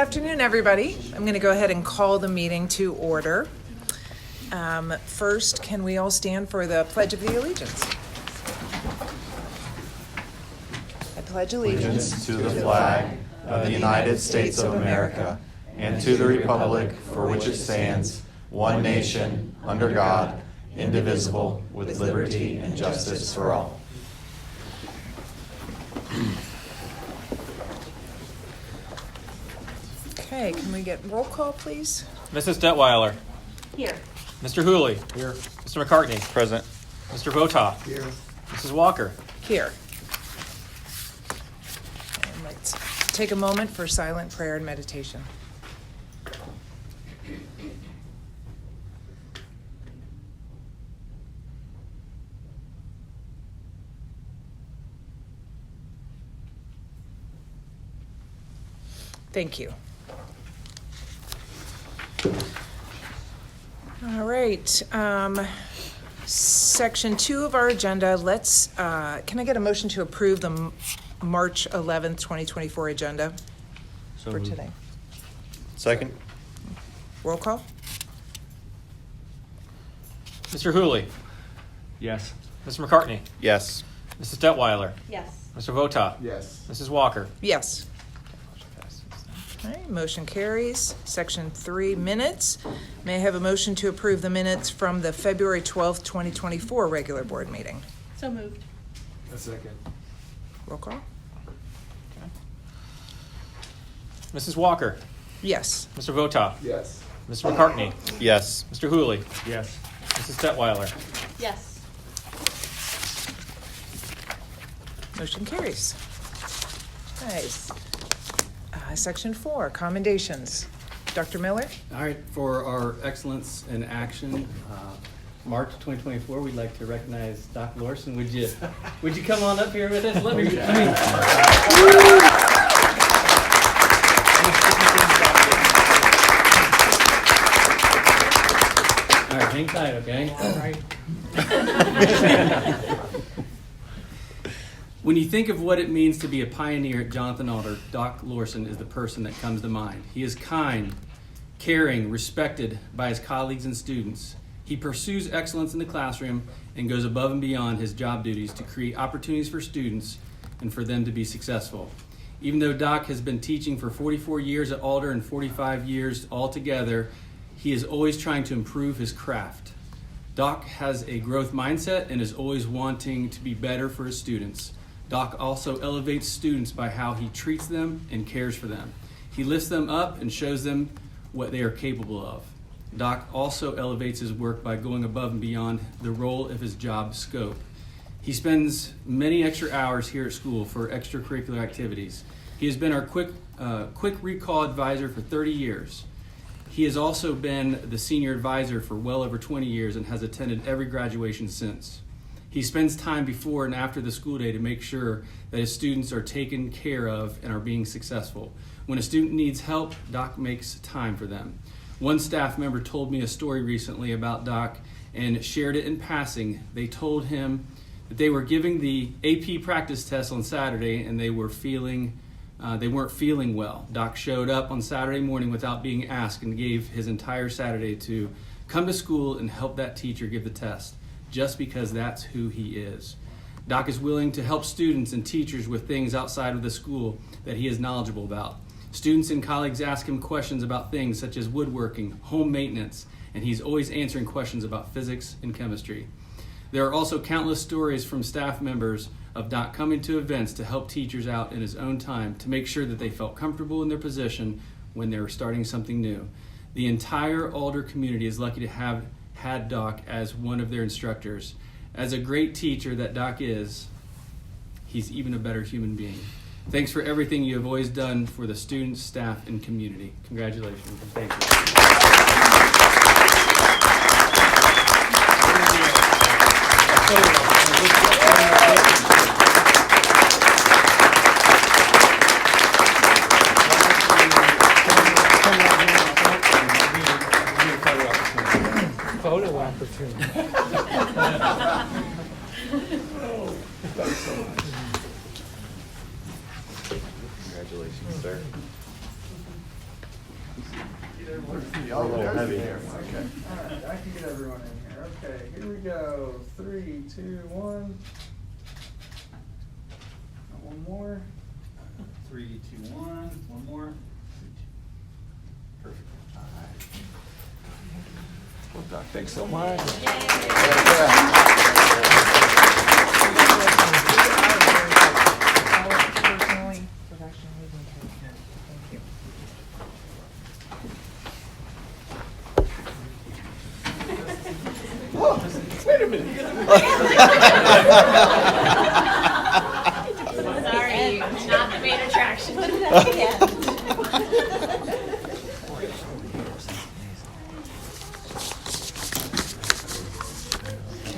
afternoon, everybody. I'm going to go ahead and call the meeting to order. First, can we all stand for the Pledge of the Allegiance? I pledge allegiance to the flag of the United States of America and to the republic for which it stands, one nation, under God, indivisible, with liberty and justice for all. Okay, can we get roll call, please? Mrs. Detweiler. Here. Mr. Hooley. Here. Mr. McCartney. Present. Mr. Votaw. Here. Mrs. Walker. Here. And let's take a moment for silent prayer and meditation. Thank you. All right. Section 2 of our agenda. Can I get a motion to approve the March 11th, 2024 agenda for today? Second. Roll call? Mr. Hooley. Yes. Mr. McCartney. Yes. Mrs. Detweiler. Yes. Mr. Votaw. Yes. Mrs. Walker. Yes. Okay, motion carries. Section 3, minutes. May I have a motion to approve the minutes from the February 12th, 2024 regular board meeting? So moved. A second. Roll call? Mrs. Walker. Yes. Mr. Votaw. Yes. Mr. McCartney. Yes. Mr. Hooley. Yes. Mrs. Detweiler. Yes. Motion carries. Nice. Section 4, commendations. Dr. Miller? All right, for our excellence in action, March 2024, we'd like to recognize Doc Lorson. Would you come on up here with us? Let me. All right, hang tight, okay? All right. When you think of what it means to be a pioneer at Jonathan Alder, Doc Lorson is the person that comes to mind. He is kind, caring, respected by his colleagues and students. He pursues excellence in the classroom and goes above and beyond his job duties to create opportunities for students and for them to be successful. Even though Doc has been teaching for 44 years at Alder and 45 years altogether, he is always trying to improve his craft. Doc has a growth mindset and is always wanting to be better for his students. Doc also elevates students by how he treats them and cares for them. He lifts them up and shows them what they are capable of. Doc also elevates his work by going above and beyond the role of his job scope. He spends many extra hours here at school for extracurricular activities. He has been our quick recall advisor for 30 years. He has also been the senior advisor for well over 20 years and has attended every graduation since. He spends time before and after the school day to make sure that his students are taken care of and are being successful. When a student needs help, Doc makes time for them. One staff member told me a story recently about Doc and shared it in passing. They told him that they were giving the AP practice test on Saturday and they weren't feeling well. Doc showed up on Saturday morning without being asked and gave his entire Saturday to come to school and help that teacher give the test, just because that's who he is. Doc is willing to help students and teachers with things outside of the school that he is knowledgeable about. Students and colleagues ask him questions about things such as woodworking, home maintenance, and he's always answering questions about physics and chemistry. There are also countless stories from staff members of Doc coming to events to help teachers out in his own time to make sure that they felt comfortable in their position when they were starting something new. The entire Alder community is lucky to have had Doc as one of their instructors. As a great teacher that Doc is, he's even a better human being. Thanks for everything you have always done for the students, staff, and community. Congratulations and thank you. Photo opportunity. Congratulations, sir. Y'all A little heavy. there. Okay. All right, I can get everyone in here. Okay, here we go. 3, 2, 1. One more. 3, 2, 1. One more. Perfect. All right. Well, Doc, thanks so much. Personally, professionally, thank you. Wait a minute. Sorry, not the main attraction.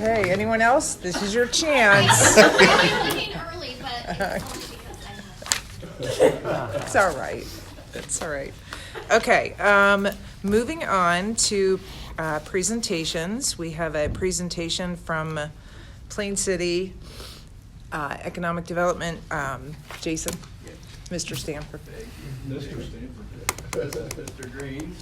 Okay, anyone else? This is your chance. I came early, but It's all right. It's all right. Okay, moving on to presentations. We have a presentation from Plain City Economic Development. Jason, Mr. Stanford. Mr. Stanford. Mr. Green.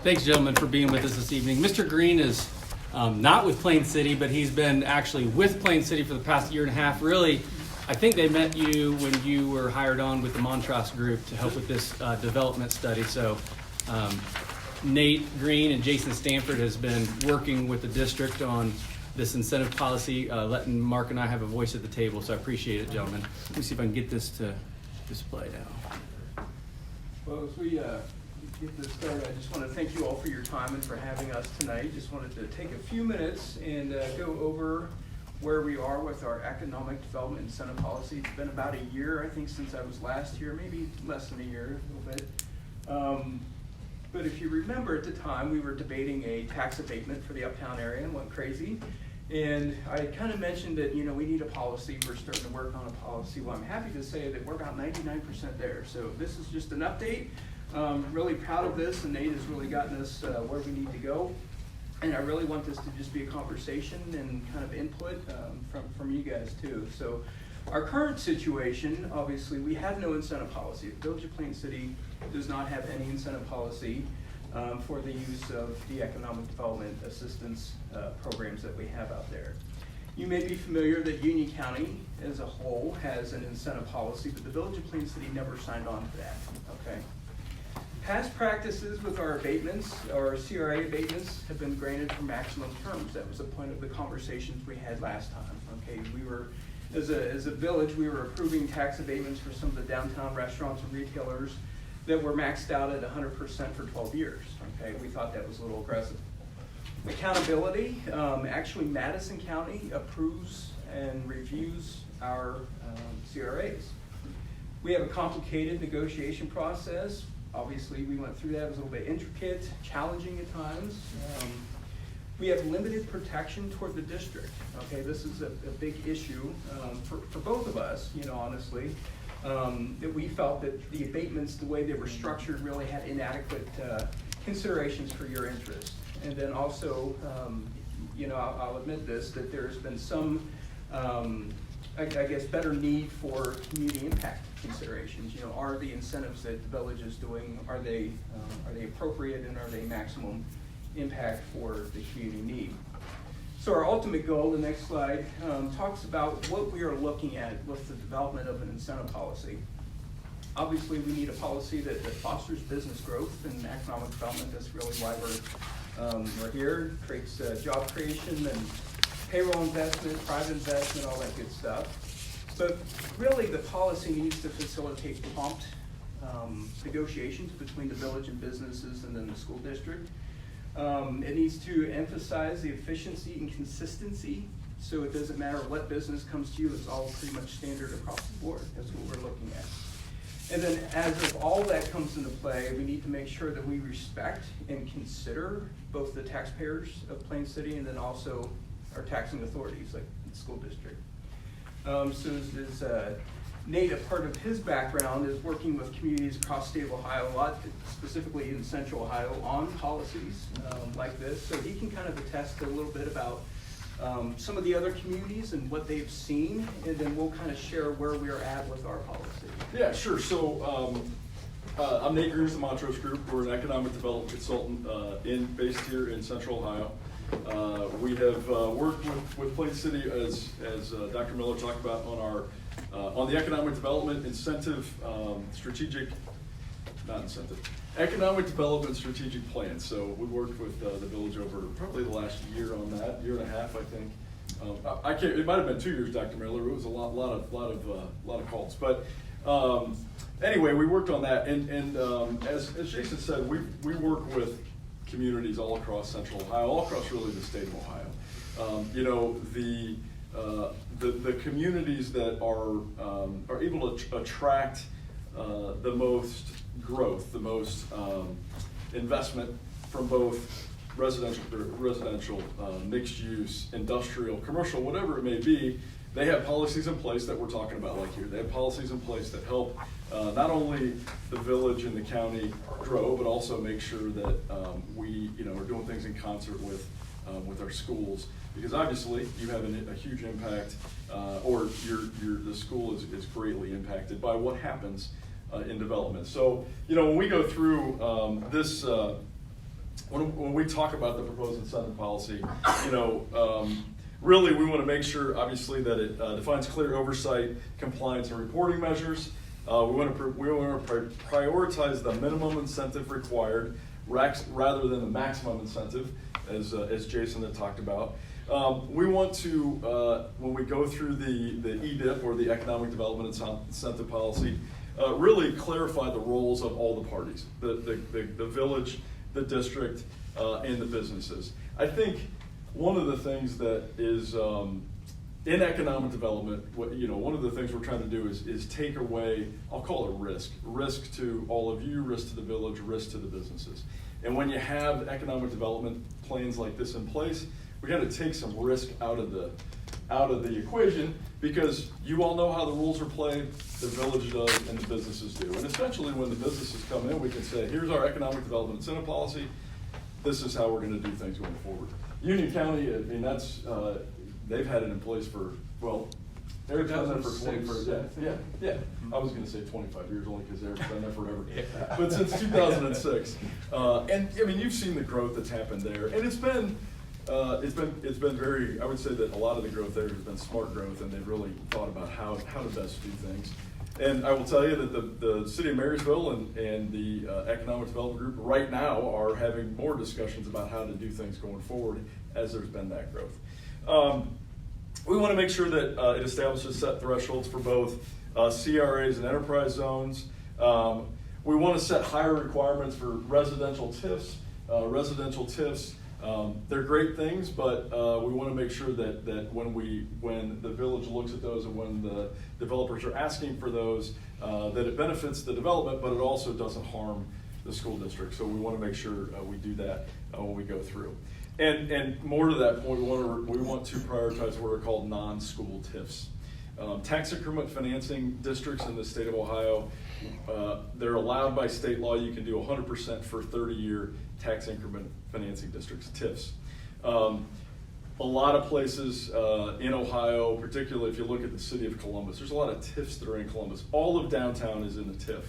Thanks, gentlemen, for being with us this evening. Mr. Green is not with Plain City, but he's been actually with Plain City for the past year and a half. Really, I think they met you when you were hired on with the Montrose Group to help with this development study. So Nate Green and Jason Stanford has been working with the district on this incentive policy, letting Mark and I have a voice at the table. So I appreciate it, gentlemen. Let me see if I can get this to display now. Well, as we get this started, I just want to thank you all for your time and for having us tonight. Just wanted to take a few minutes and go over where we are with our economic development incentive policy. It's been about a year, I think, since I was last here, maybe less than a year, a little bit. But if you remember at the time, we were debating a tax abatement for the uptown area and went crazy. And I kind of mentioned that, you know, we need a policy. We're starting to work on a policy. Well, I'm happy to say that we're about 99% there. So this is just an update. Really proud of this, and Nate has really gotten us where we need to go. And I really want this to just be a conversation and kind of input from you guys too. So our current situation, obviously, we have no incentive policy. The Village of Plain City does not have any incentive policy for the use of the economic development assistance programs that we have out there. You may be familiar that Union County as a whole has an incentive policy, but the Village of Plain City never signed on to that, okay? Past practices with our abatements, our CRA abatements, have been granted for maximum terms. That was the point of the conversations we had last time, okay? We were, as a village, we were approving tax abatements for some of the downtown restaurants and retailers that were maxed out at 100% for 12 years, okay? We thought that was a little aggressive. Accountability, actually Madison County approves and reviews our CRAs. We have a complicated negotiation process. Obviously, we went through that. It was a little bit intricate, challenging at times. We have limited protection toward the district. Okay, this is a big issue for both of us, you know, honestly. That we felt that the abatements, the way they were structured, really had inadequate considerations for your interest. And then also, you know, I'll admit this, that there's been some, I guess, better need for community impact considerations. You know, are the incentives that the village is doing, are they appropriate, and are they maximum impact for the community need? So our ultimate goal, the next slide, talks about what we are looking at with the development of an incentive policy. Obviously, we need a policy that fosters business growth and economic development. That's really why we're here. Creates job creation and payroll investment, private investment, all that good stuff. But really, the policy needs to facilitate prompt negotiations between the village and businesses and then the school district. It needs to emphasize the efficiency and consistency, so it doesn't matter what business comes to you, it's all pretty much standard across the board. That's what we're looking at. And then as of all that comes into play, we need to make sure that we respect and consider both the taxpayers of Plain City and then also our taxing authorities, like the school district. So as Nate, a part of his background is working with communities across the state of Ohio, a lot specifically in Central Ohio, on policies like this. So he can kind of attest a little bit about some of the other communities and what they've seen, and then we'll kind of share where we're at with our policy. Yeah, sure. So I'm Nate Greaves, the Montrose Group. We're an economic development consultant based here in Central Ohio. We have worked with Plain City, as Dr. Miller talked about, on the economic development economic development strategic plan. So we worked with the village over probably the last year on that, year and a half, I think. I can't. It might have been 2 years, Dr. Miller. It was a lot of calls, but. Anyway, we worked on that, and as Jason said, we work with communities all across Central Ohio, all across really the state of Ohio. You know, the communities that are able to attract the most growth, the most investment from both residential, mixed use, industrial, commercial, whatever it may be. They have policies in place that we're talking about like here. They have policies in place that help not only the village and the county grow, but also make sure that we are doing things in concert with our schools. Because obviously you have a huge impact, or the school is greatly impacted by what happens in development. So when we go through this, when we talk about the proposed incentive policy, really, we want to make sure, obviously, that it defines clear oversight, compliance, and reporting measures. We want to prioritize the minimum incentive required rather than the maximum incentive, as Jason had talked about. We want to, when we go through the EDIP, or the Economic Development Incentive Policy, really clarify the roles of all the parties, the village, the district, and the businesses. I think one of the things that is in economic development, one of the things we're trying to do is take away, I'll call it risk to all of you, risk to the village, risk to the businesses. And when you have economic development plans like this in place, we got to take some risk out of the equation, because you all know how the rules are played, the village does, and the businesses do. And essentially, when the businesses come in, we can say, here's our economic development incentive policy. This is how we're going to do things going forward. Union County, I mean, they've had it in place for, well, Eric's been there for 25 years. Yeah. I was going to say 25 years only because Eric's been there forever. But since 2006, and I mean, you've seen the growth that's happened there, and it's been very. I would say that a lot of the growth there has been smart growth, and they've really thought about how to best do things. And I will tell you that the city of Marysville and the Economic Development Group right now are having more discussions about how to do things going forward as there's been that growth. We want to make sure that it establishes set thresholds for both CRAs and enterprise zones. We want to set higher requirements for residential TIFs. They're great things, but we want to make sure that when the village looks at those and when the developers are asking for those, that it benefits the development, but it also doesn't harm the school district. So we want to make sure we do that when we go through. And more to that point, we want to prioritize what are called non-school TIFs. Tax increment financing districts in the state of Ohio, they're allowed by state law. You can do 100% for 30-year tax increment financing districts, TIFs. A lot of places in Ohio, particularly if you look at the city of Columbus, there's a lot of TIFs that are in Columbus. All of downtown is in a TIF.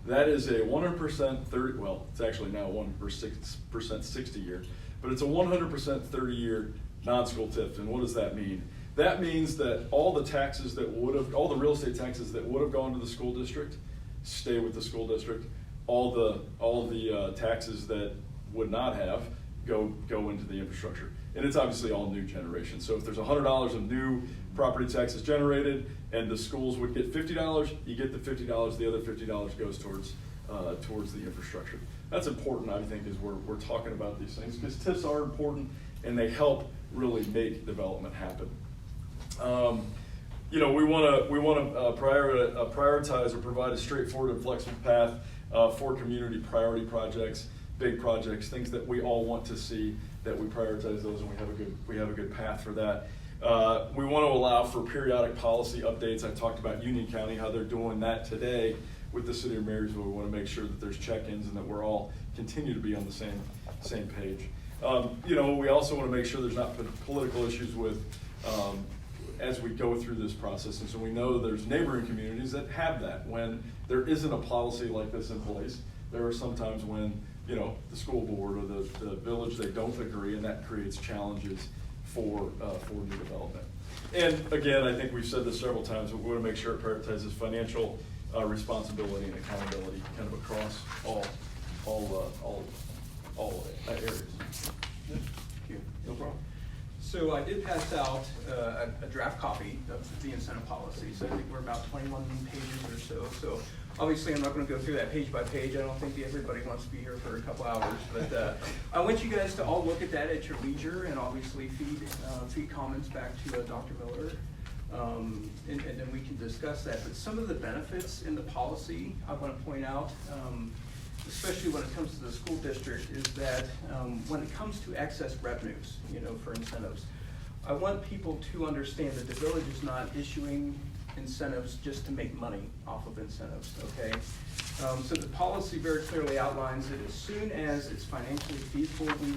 That is a 100% well, it's actually now 1% 60-year, but it's a 100% 30-year non-school TIF. And what does that mean? That means that all the real estate taxes that would have gone to the school district stay with the school district. All the taxes that would not have go into the infrastructure. And it's obviously all new generation. So if there's $100 of new property taxes generated and the schools would get $50, you get the $50, the other $50 goes towards the infrastructure. That's important, I think, as we're talking about these things, because TIFs are important and they help really make development happen. We want to prioritize or provide a straightforward and flexible path for community priority projects, big projects, things that we all want to see, that we prioritize those, and we have a good path for that. We want to allow for periodic policy updates. I talked about Union County, how they're doing that today with the city of Marysville. We want to make sure that there's check-ins and that we're all continue to be on the same page. We also want to make sure there's not political issues with as we go through this process. And so we know there's neighboring communities that have that. When there isn't a policy like this in place, there are some times when, you know, the school board or the village, they don't agree, and that creates challenges for new development. And again, I think we've said this several times, but we want to make sure it prioritizes financial responsibility and accountability kind of across all areas. Thank you. No problem. So I did pass out a draft copy of the incentive policy. So I think we're about 21 pages or so. So obviously I'm not going to go through that page by page. I don't think everybody wants to be here for a couple hours. But I want you guys to all look at that at your leisure and obviously feed comments back to Dr. Miller. And then we can discuss that. But some of the benefits in the policy I want to point out, especially when it comes to the school district, is that when it comes to excess revenues, you know, for incentives, I want people to understand that the village is not issuing incentives just to make money off of incentives, okay? So the policy very clearly outlines that as soon as it's financially feasible, we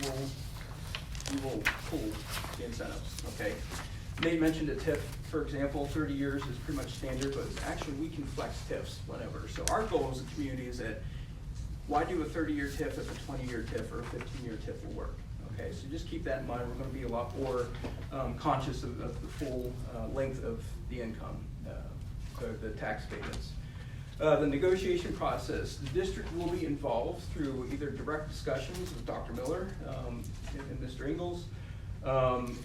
will pull the incentives, okay? Nate mentioned a TIF, for example, 30 years is pretty much standard, but actually we can flex TIFs whenever. So our goal as a community is that why do a 30-year TIF if a 20-year TIF or a 15-year TIF will work? Okay, so just keep that in mind. We're going to be a lot more conscious of the full length of the income, the tax payments. The negotiation process. The district will be involved through either direct discussions with Dr. Miller and Mr. Ingalls,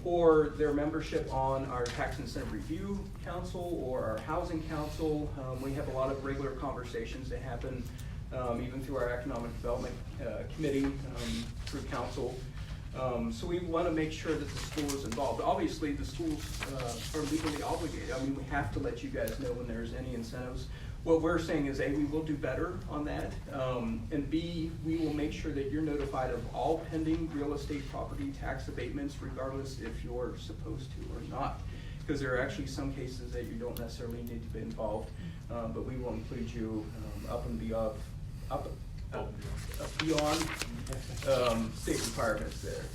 or their membership on our Tax Incentive Review Council or our Housing Council. We have a lot of regular conversations that happen even through our Economic Development Committee, through council. So we want to make sure that the school is involved. Obviously, the schools are legally obligated. I mean, we have to let you guys know when there's any incentives. What we're saying is, A, we will do better on that, and B, we will make sure that you're notified of all pending real estate property tax abatements, regardless if you're supposed to or not. Because there are actually some cases that you don't necessarily need to be involved, but we will include you up and beyond state requirements there.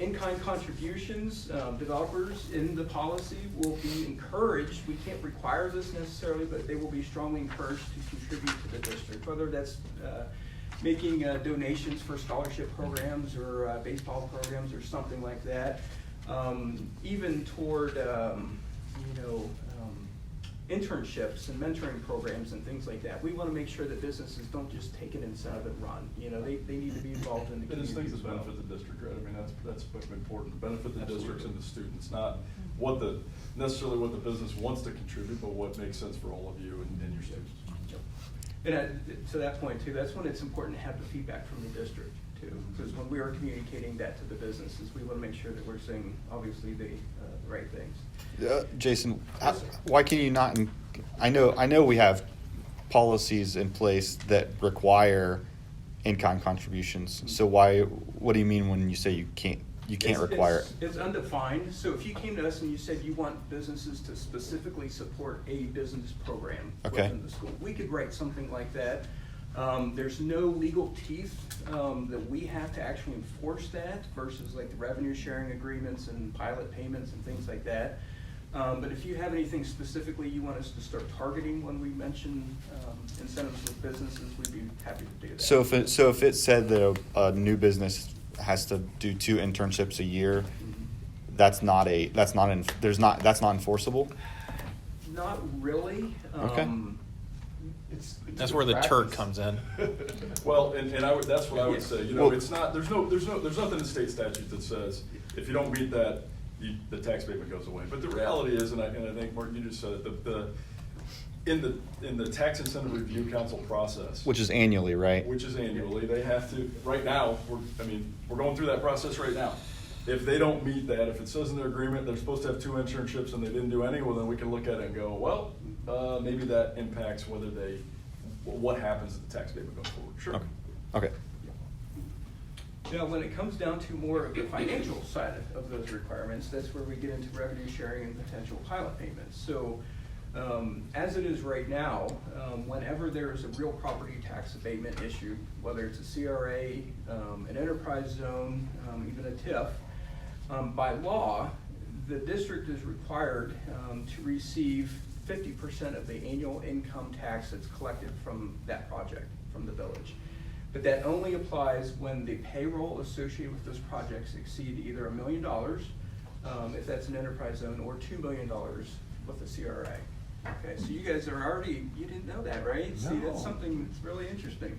In-kind contributions, developers in the policy will be encouraged, we can't require this necessarily, but they will be strongly encouraged to contribute to the district, whether that's making donations for scholarship programs or baseball programs or something like that, even toward internships and mentoring programs and things like that. We want to make sure that businesses don't just take an incentive and run. You know, they need to be involved in the community. And it's things that benefit the district, right? I mean, that's important. Benefit the districts and the students, not necessarily what the business wants to contribute, but what makes sense for all of you and your students. And to that point too, that's when it's important to have the feedback from the district too, because when we are communicating that to the businesses, we want to make sure that we're saying obviously the right things. Jason, why can you not? I know we have policies in place that require in-kind contributions. So what do you mean when you say you can't require it? It's undefined. So if you came to us and you said you want businesses to specifically support a business program within the school, we could write something like that. There's no legal teeth that we have to actually enforce that versus like the revenue sharing agreements and pilot payments and things like that. But if you have anything specifically you want us to start targeting when we mention incentives with businesses, we'd be happy to do that. So if it said that a new business has to do 2 internships a year, that's not enforceable? Not really. Okay. That's where the turd comes in. Well, and that's what I would say. You know, it's not. There's nothing in state statute that says if you don't meet that, the tax abatement goes away. But the reality is, and I think Martin, you just said it, in the Tax Incentive Review Council process, Which is annually, right? Which is annually, they have to. Right now, we're going through that process right now. If they don't meet that, if it says in their agreement they're supposed to have 2 internships and they didn't do any, well, then we can look at it and go, well, maybe that impacts what happens if the tax abatement goes forward. Sure. Okay. Now, when it comes down to more of the financial side of those requirements, that's where we get into revenue sharing and potential pilot payments. So, as it is right now, whenever there is a real property tax abatement issue, whether it's a CRA, an enterprise zone, even a TIF, by law, the district is required to receive 50% of the annual income tax that's collected from that project, from the village. But that only applies when the payroll associated with those projects exceed either $1 million, if that's an enterprise zone, or $2 million with the CRA. Okay, so you guys are already, you didn't know that, right? See, that's something that's really interesting.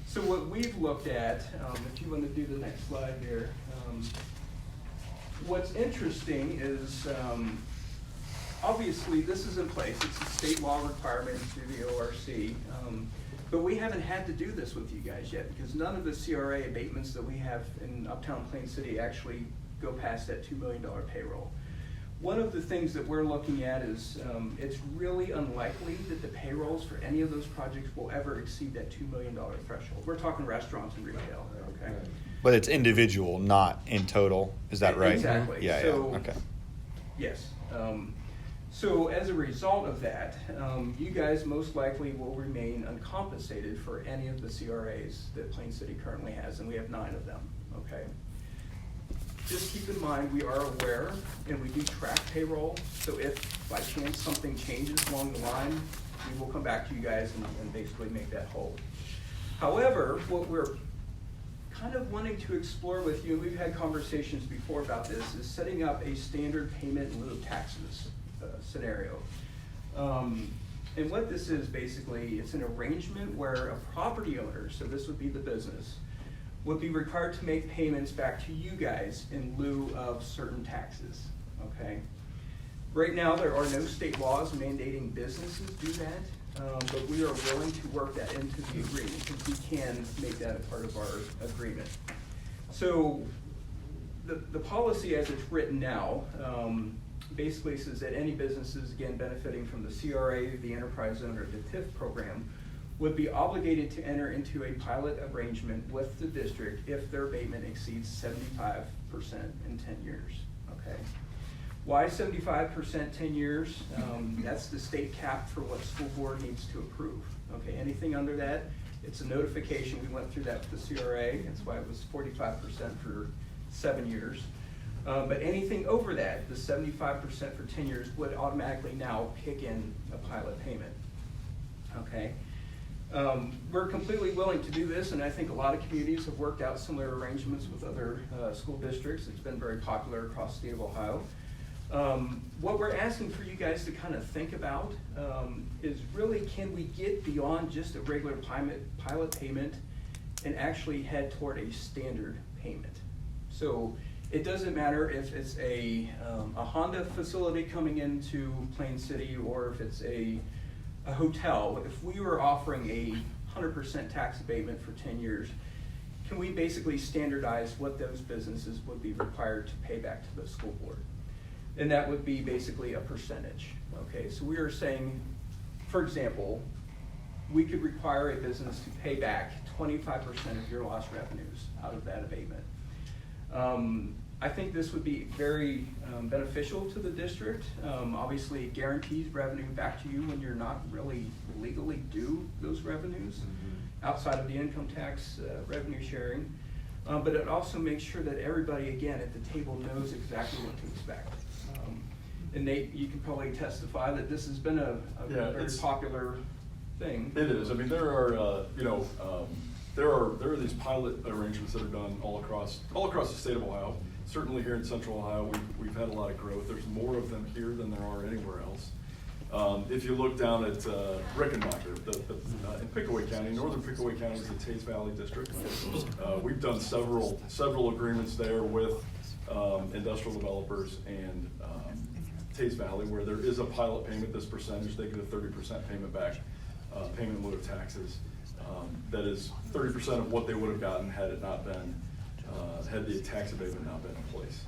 So what we've looked at, if you want to do the next slide here, what's interesting is, obviously this is in place. It's a state law requirement through the ORC, but we haven't had to do this with you guys yet because none of the CRA abatements that we have in Uptown Plain City actually go past that $2 million payroll. One of the things that we're looking at is it's really unlikely that the payrolls for any of those projects will ever exceed that $2 million threshold. We're talking restaurants and retail, okay? But it's individual, not in total. Is that right? Exactly. Yeah, So- yeah, okay. Yes. So as a result of that, you guys most likely will remain uncompensated for any of the CRAs that Plain City currently has, and we have 9 of them, okay? Just keep in mind, we are aware and we do track payroll, so if by chance something changes along the line, we will come back to you guys and basically make that whole. However, what we're kind of wanting to explore with you, and we've had conversations before about this, is setting up a standard payment in lieu of taxes scenario. And what this is basically, it's an arrangement where a property owner, so this would be the business, would be required to make payments back to you guys in lieu of certain taxes, okay? Right now, there are no state laws mandating businesses do that, but we are willing to work that into the agreement because we can make that a part of our agreement. So the policy as it's written now basically says that any businesses, again, benefiting from the CRA, the enterprise zone, or the TIF program would be obligated to enter into a pilot arrangement with the district if their abatement exceeds 75% in 10 years, okay? Why 75% 10 years? That's the state cap for what school board needs to approve, okay? Anything under that, it's a notification. We went through that with the CRA. That's why it was 45% for 7 years. But anything over that, the 75% for 10 years would automatically now kick in a pilot payment, okay? We're completely willing to do this, and I think a lot of communities have worked out similar arrangements with other school districts. It's been very popular across the state of Ohio. What we're asking for you guys to kind of think about is really, can we get beyond just a regular pilot payment and actually head toward a standard payment? So it doesn't matter if it's a Honda facility coming into Plain City or if it's a hotel. If we were offering a 100% tax abatement for 10 years, can we basically standardize what those businesses would be required to pay back to the school board? And that would be basically a percentage, okay? So we are saying, for example, we could require a business to pay back 25% of your lost revenues out of that abatement. I think this would be very beneficial to the district. Obviously, it guarantees revenue back to you when you're not really legally due those revenues outside of the income tax revenue sharing. But it also makes sure that everybody, again, at the table knows exactly what to expect. And Nate, you can probably testify that this has been a very popular thing. It is. I mean, there are, there are these pilot arrangements that are done all across the state of Ohio. Certainly here in Central Ohio, we've had a lot of growth. There's more of them here than there are anywhere else. If you look down at Rickenbacker, in Pickaway County, northern Pickaway County is the Taze Valley District. We've done several agreements there with industrial developers and Taze Valley, where there is a pilot payment, this percentage, they get a 30% payment back, payment in lieu of taxes. That is 30% of what they would have gotten had it not been, had the tax abatement not been in place.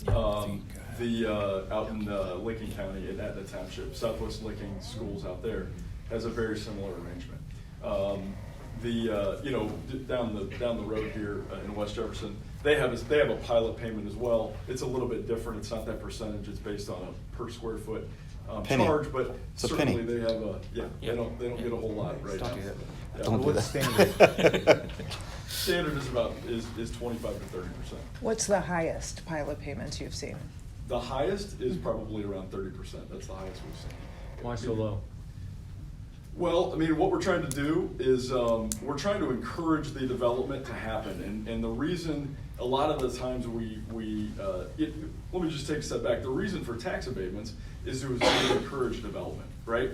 Out in Licking County, in Etna Township, Southwest Licking Schools out there has a very similar arrangement. Down the road here in West Jefferson, they have a pilot payment as well. It's a little bit different. It's not that percentage. It's based on a per square foot charge, but it's certainly they have they don't get a whole lot right now. Don't do that. Standard is 25 to 30%. What's the highest pilot payments you've seen? The highest is probably around 30%. That's the highest we've seen. Why so low? Well, I mean, what we're trying to do is we're trying to encourage the development to happen, and the reason a lot of the times let me just take a step back. The reason for tax abatements is to encourage development, right?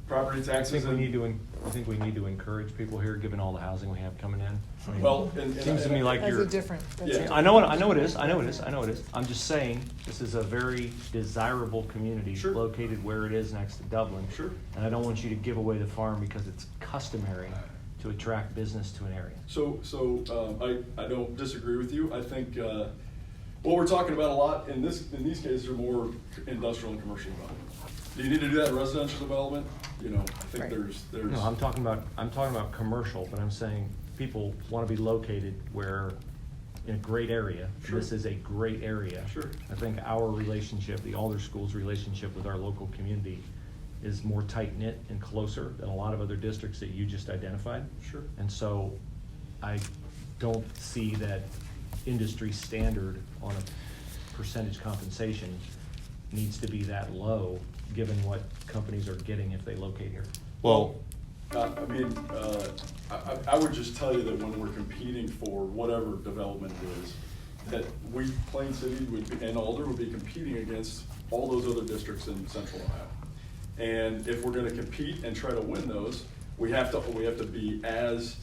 Property I taxes. think we need to encourage people here, given all the housing we have coming in. I mean, Well, seems to me like That's you're. a different, that's Yeah. a- I know it is. I'm just saying, this is a very desirable community. Sure. Located where it is next to Dublin. Sure. And I don't want you to give away the farm because it's customary to attract business to an area. So I don't disagree with you. I think what we're talking about a lot in these cases are more industrial and commercial development. Do you need to do that in residential development? I think Right. there's. No, I'm talking about commercial, but I'm saying people want to be located where, in a great area. Sure. This is a great area. Sure. I think our relationship, the Alder School's relationship with our local community is more tight-knit and closer than a lot of other districts that you just identified. Sure. And so I don't see that industry standard on a percentage compensation needs to be that low, given what companies are getting if they locate here. Well, I would just tell you that when we're competing for whatever development it is, that Plain City and Alder would be competing against all those other districts in Central Ohio. And if we're going to compete and try to win those, we have to be as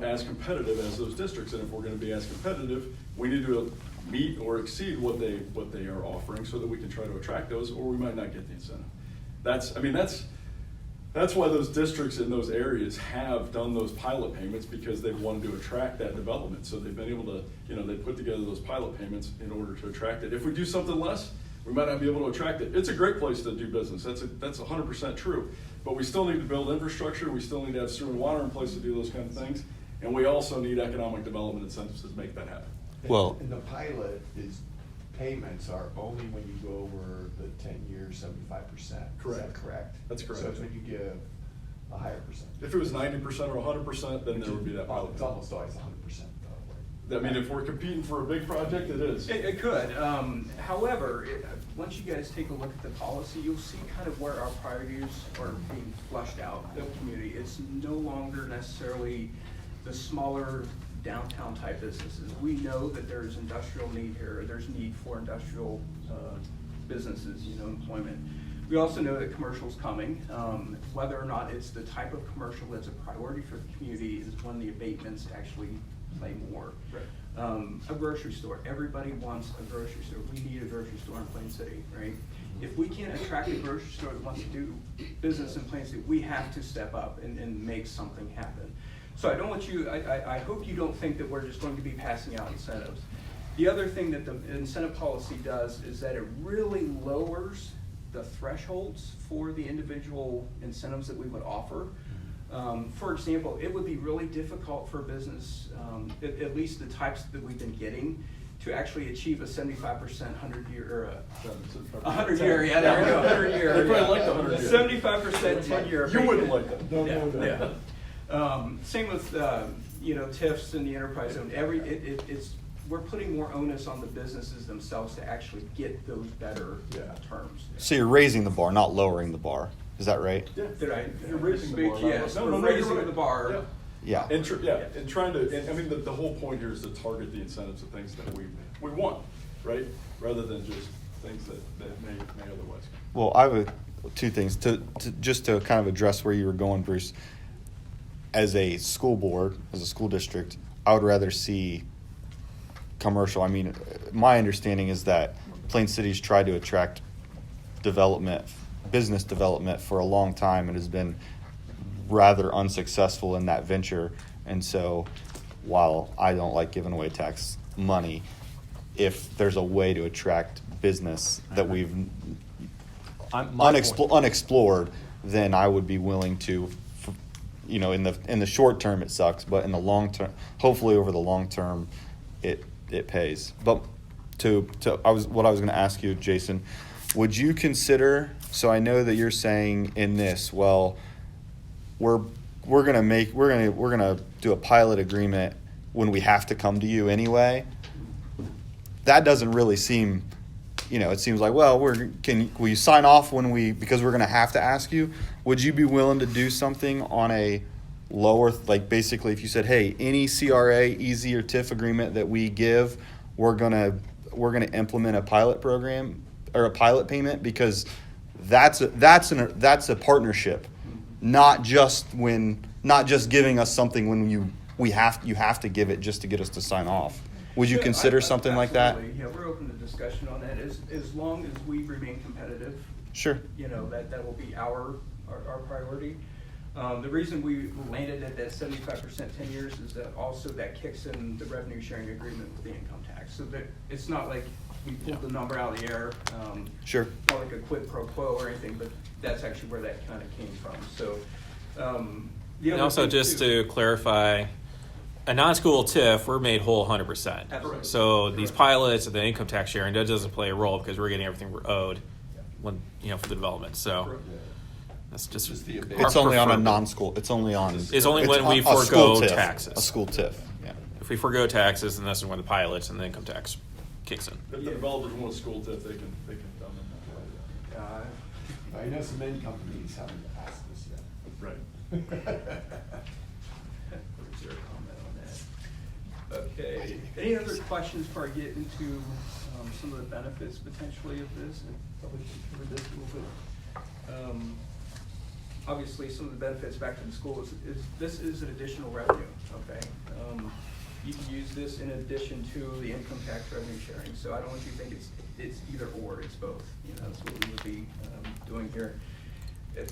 as competitive as those districts. And if we're going to be as competitive, we need to meet or exceed what they are offering, so that we can try to attract those, or we might not get the incentive. That's why those districts in those areas have done those pilot payments, because they've wanted to attract that development. So they've been able to, they put together those pilot payments in order to attract it. If we do something less, we might not be able to attract it. It's a great place to do business. That's 100% true. But we still need to build infrastructure. We still need to have sewer and water in place to do those kind of things. And we also need economic development incentives to make that happen. Well- And the pilot payments are only when you go over the 10-year 75%. Is that Correct. correct? That's correct. So it's when you give a higher percent. If it was 90% or 100%, then there would be that pilot. It's almost always 100% though. I mean, if we're competing for a big project, it is. It could. However, once you guys take a look at the policy, you'll see kind of where our priorities are being flushed out in the community. It's no longer necessarily the smaller downtown type businesses. We know that there's industrial need here. There's need for industrial businesses, employment. We also know that commercial's coming. Whether or not it's the type of commercial that's a priority for the community is when the abatements actually play more. Right. A grocery store. Everybody wants a grocery store. We need a grocery store in Plain City, right? If we can't attract a grocery store that wants to do business in Plain City, we have to step up and make something happen. So I don't want you, I hope you don't think that we're just going to be passing out incentives. The other thing that the incentive policy does is that it really lowers the thresholds for the individual incentives that we would offer. For example, it would be really difficult for a business, at least the types that we've been getting, to actually achieve a 75% 100-year, or a 100-year, yeah, there we go, 100-year. They probably like the 100-year. 75% 10-year. You wouldn't like that. No, Yeah, no. yeah. Same with, TIFs in the enterprise zone. We're putting more onus on the businesses themselves to actually get those better terms. so you're raising the bar, not lowering the bar. Is that right? Yeah. Did I You're raising the speak? bar. Yes, No, we're you're raising right. the bar. Yeah. Yeah. And trying to, the whole point here is to target the incentives of things that we want, right? Rather than just things that may otherwise. Well, I have two things to just to kind of address where you were going, Bruce. As a school board, as a school district, I would rather see commercial. I mean, my understanding is that Plain City's tried to attract business development for a long time and has been rather unsuccessful in that venture. And so while I don't like giving away tax money, if there's a way to attract business that we've unexplored, then I would be willing to, in the short term it sucks, but in the long term, hopefully over the long term, it pays. But what I was going to ask you, Jason, would you consider? So I know that you're saying in this, well, we're gonna do a pilot agreement when we have to come to you anyway. that doesn't really seem, it seems like, well, will you sign off because we're going to have to ask you? Would you be willing to do something on a lower, like basically if you said, hey, any CRA, EZ, or TIF agreement that we give, we're gonna implement a pilot program or a pilot payment, because that's a partnership, not just giving us something when you have to give it just to get us to sign off. Would you consider something like that? Absolutely. Yeah, we're open to discussion on that, as long as we remain competitive. Sure. That will be our priority. The reason we landed at that 75% 10 years is that also that kicks in the revenue sharing agreement with the income tax. So that it's not like we pulled the number out of the air. Sure. Not like a quid pro quo or anything, but that's actually where that kind of came from. So, and also just to clarify, a non-school TIF, we're made whole 100%. Absolutely. So these pilots and the income tax sharing, that doesn't play a role because we're getting everything we're owed, for the development. So that's just the ability. It's only on a non-school. It's only when we a forego school TIF, taxes. A school TIF. Yeah. If we forego taxes, then this is when the pilots and the income tax kicks in. If the developers want a school TIF, they can come in. I know some many companies haven't asked us yet. Right. Is there a comment on that? Okay. Any other questions before I get into some of the benefits potentially of this? And probably should cover this a little bit. Obviously, some of the benefits back to the school is this is an additional revenue. Okay. You can use this in addition to the income tax revenue sharing. So I don't want you to think it's either or. It's both. That's what we would be doing here.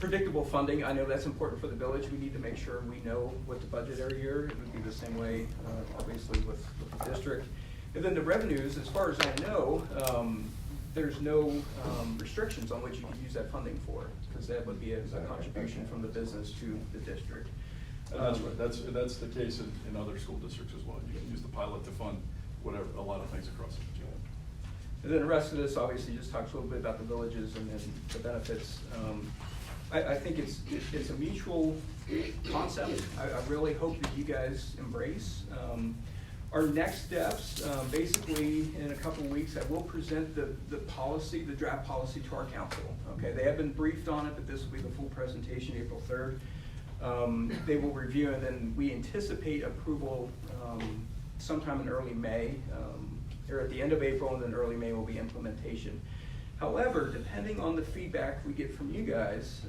Predictable funding, I know that's important for the village. We need to make sure we know what the budget every year. It would be the same way, obviously, with the district. And then the revenues, as far as I know, there's no restrictions on what you can use that funding for, because that would be a contribution from the business to the district. And that's right. That's the case in other school districts as well. You can use the pilot to fund a lot of things across the district. And then the rest of this obviously just talks a little bit about the villages and then the benefits. I think it's a mutual concept. I really hope that you guys embrace. Our next steps, basically in a couple of weeks, I will present the policy, the draft policy to our council. Okay, they have been briefed on it, but this will be the full presentation April 3rd. They will review, and then we anticipate approval sometime in early May, or at the end of April, and then early May will be implementation. However, depending on the feedback we get from you guys,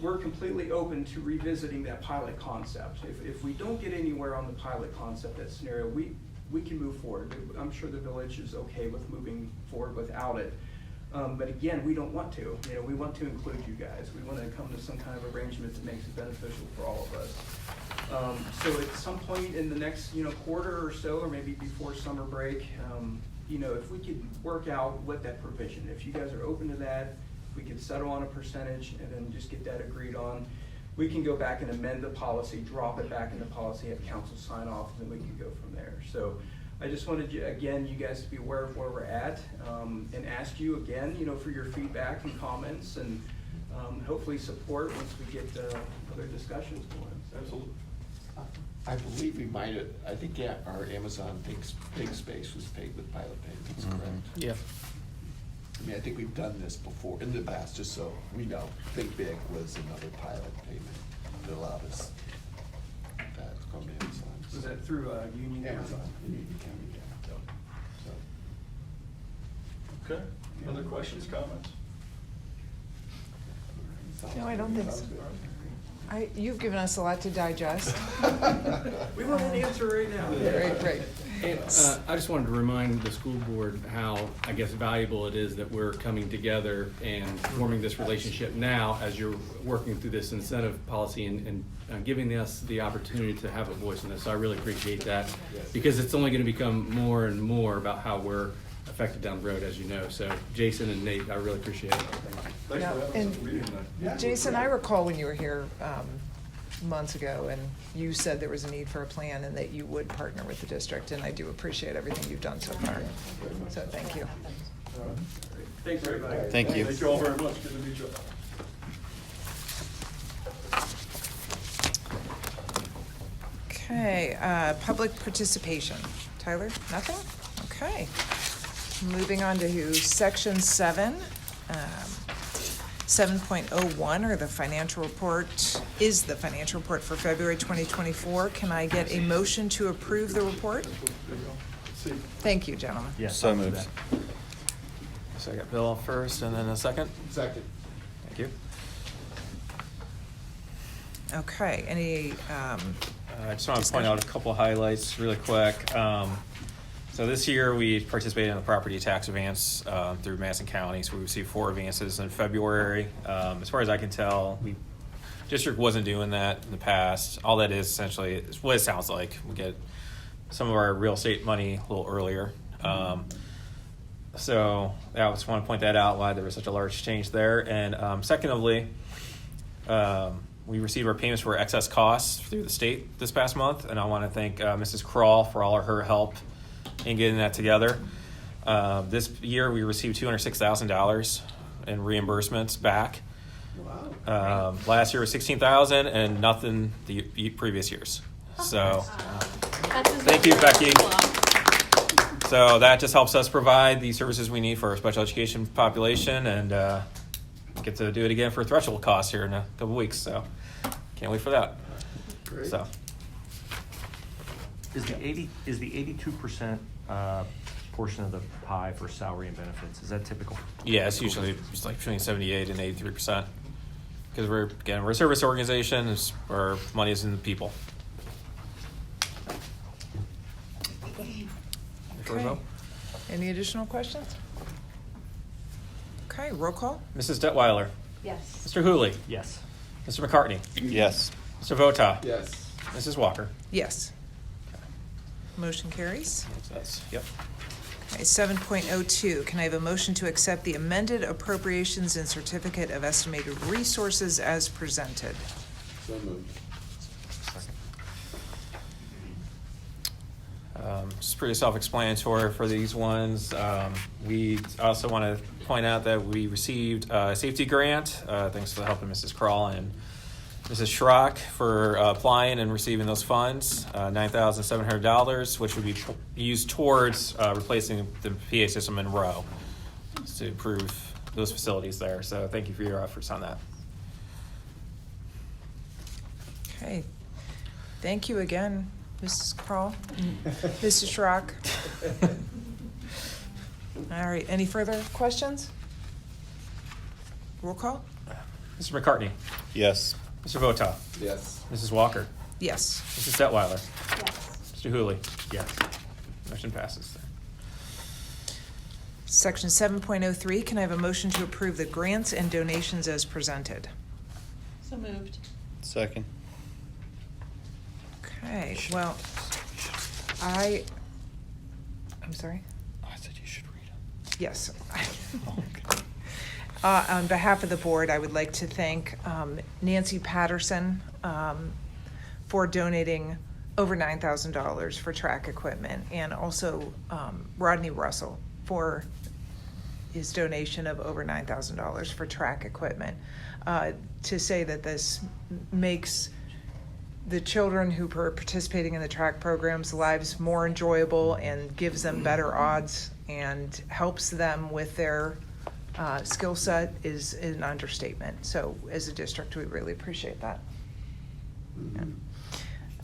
we're completely open to revisiting that pilot concept. If we don't get anywhere on the pilot concept, that scenario, we can move forward. I'm sure the village is okay with moving forward without it. But again, we don't want to. We want to include you guys. We want to come to some kind of arrangement that makes it beneficial for all of us. So at some point in the next quarter or so, or maybe before summer break, if we could work out what that provision, if you guys are open to that, we could settle on a percentage and then just get that agreed on. We can go back and amend the policy, drop it back in the policy, have council sign off, and then we can go from there. So I just wanted you guys to be aware of where we're at, and ask you again, for your feedback and comments, and hopefully support once we get other discussions going. Absolutely. I believe we might have, I think our Amazon Think Space was paid with pilot payments, correct? Yeah. I think we've done this before in the past, just so we know. Think Big was another pilot payment that allowed us that from Amazon. Was that through Union County? Amazon, Union County, yeah. So. Okay. Other questions, comments? No, I don't think so. You've given us a lot to digest. We want an answer right now. Right. And I just wanted to remind the school board how, I guess, valuable it is that we're coming together and forming this relationship now as you're working through this incentive policy and giving us the opportunity to have a voice in this. So I really appreciate that, because it's only going to become more and more about how we're affected down the road, as you know. So Jason and Nate, I really appreciate it. Thanks Yeah, for having us and at the meeting tonight. Jason, I recall when you were here months ago, and you said there was a need for a plan and that you would partner with the district, and I do appreciate everything you've done so far. So thank you. Thanks, everybody. Thank you. Thank you all very much. Good to meet you. Okay, public participation. Tyler, nothing? Okay. Moving on to section 7. 7.01 are the financial report, is the financial report for February 2024. Can I get a motion to approve the report? Thank you, gentlemen. Yes. So I'll do moved. that. So I got Bill first and then a second. Second. Thank you. Okay, any, I just want to point out a couple highlights really quick. So this year, we participated in the property tax advance through Madison County, so we received 4 advances in February. As far as I can tell, district wasn't doing that in the past. All that is essentially is what it sounds like. We get some of our real estate money a little earlier. So I just want to point that out, why there was such a large change there. And secondly, we received our payments for excess costs through the state this past month, and I want to thank Mrs. Kroll for all of her help in getting that together. This year we received $206,000 in reimbursements back. Wow. Last year was $16,000 and nothing the previous years. So thank you, Becky. So that just helps us provide the services we need for our special education population, and get to do it again for threshold costs here in a couple weeks. So can't wait for that. Great. So. Is the 82% portion of the pie for salary and benefits, is that typical? Yeah, it's usually it's like between 78 and 83%. Because we're a service organization, our money is in the people. okay. Any additional questions? Okay, roll call? Mrs. Detweiler, Yes. Mr. Hooley, Yes. Mr. McCartney, Yes. Mr. Vota, Yes. Mrs. Walker. Yes. Motion carries. Yep. Okay, 7.02, can I have a motion to accept the amended appropriations and certificate of estimated resources as presented? So moved. It's pretty self-explanatory for these ones. We also want to point out that we received a safety grant, thanks to the help of Mrs. Kroll and Mrs. Schrock for applying and receiving those funds, $9,700, which would be used towards replacing the PA system in Rowe to improve those facilities there. So thank you for your efforts on that. Okay, thank you again, Mrs. Kroll, Mrs. Schrock. All right, any further questions? Roll call? Mr. McCartney, Yes. Mr. Vota, Yes. Mrs. Walker, Yes. Mrs. Detweiler, Yes. Mr. Hooley. Yes. Motion passes. Section 7.03, can I have a motion to approve the grants and donations as presented? So moved. Second. Okay, well, I'm sorry? I said you should read it. Yes. On behalf of the board, I would like to thank Nancy Patterson for donating over $9,000 for track equipment, and also Rodney Russell for his donation of over $9,000 for track equipment. To say that this makes the children who are participating in the track programs' lives more enjoyable and gives them better odds and helps them with their skill set is an understatement. So as a district, we really appreciate that.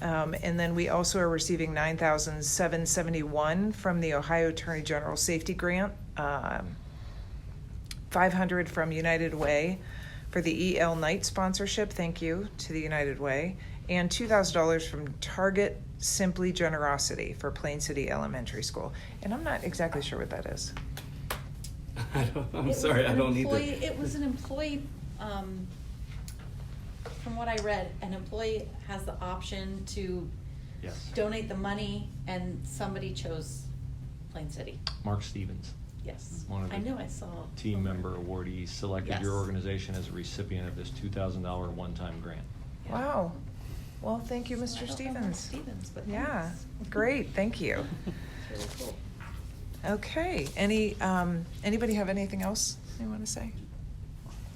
And then we also are receiving $9,771 from the Ohio Attorney General Safety Grant, $500 from United Way for the EL Night sponsorship. Thank you to the United Way. And $2,000 from Target Simply Generosity for Plain City Elementary School. And I'm not exactly sure what that is. I'm sorry, I don't need to. It was an employee, from what I read, an employee has the option to Yes. donate the money, and somebody chose Plain City. Mark Stevens, Yes. One of the I know, I saw. team member awardees, selected Yes. your organization as a recipient of this $2,000 one-time grant. Yeah. Wow. Well, thank you, So I Mr. don't know Mark Stevens. Stevens, but Yeah, thanks. great, thank you. It's really cool. Okay, anybody have anything else they want to say?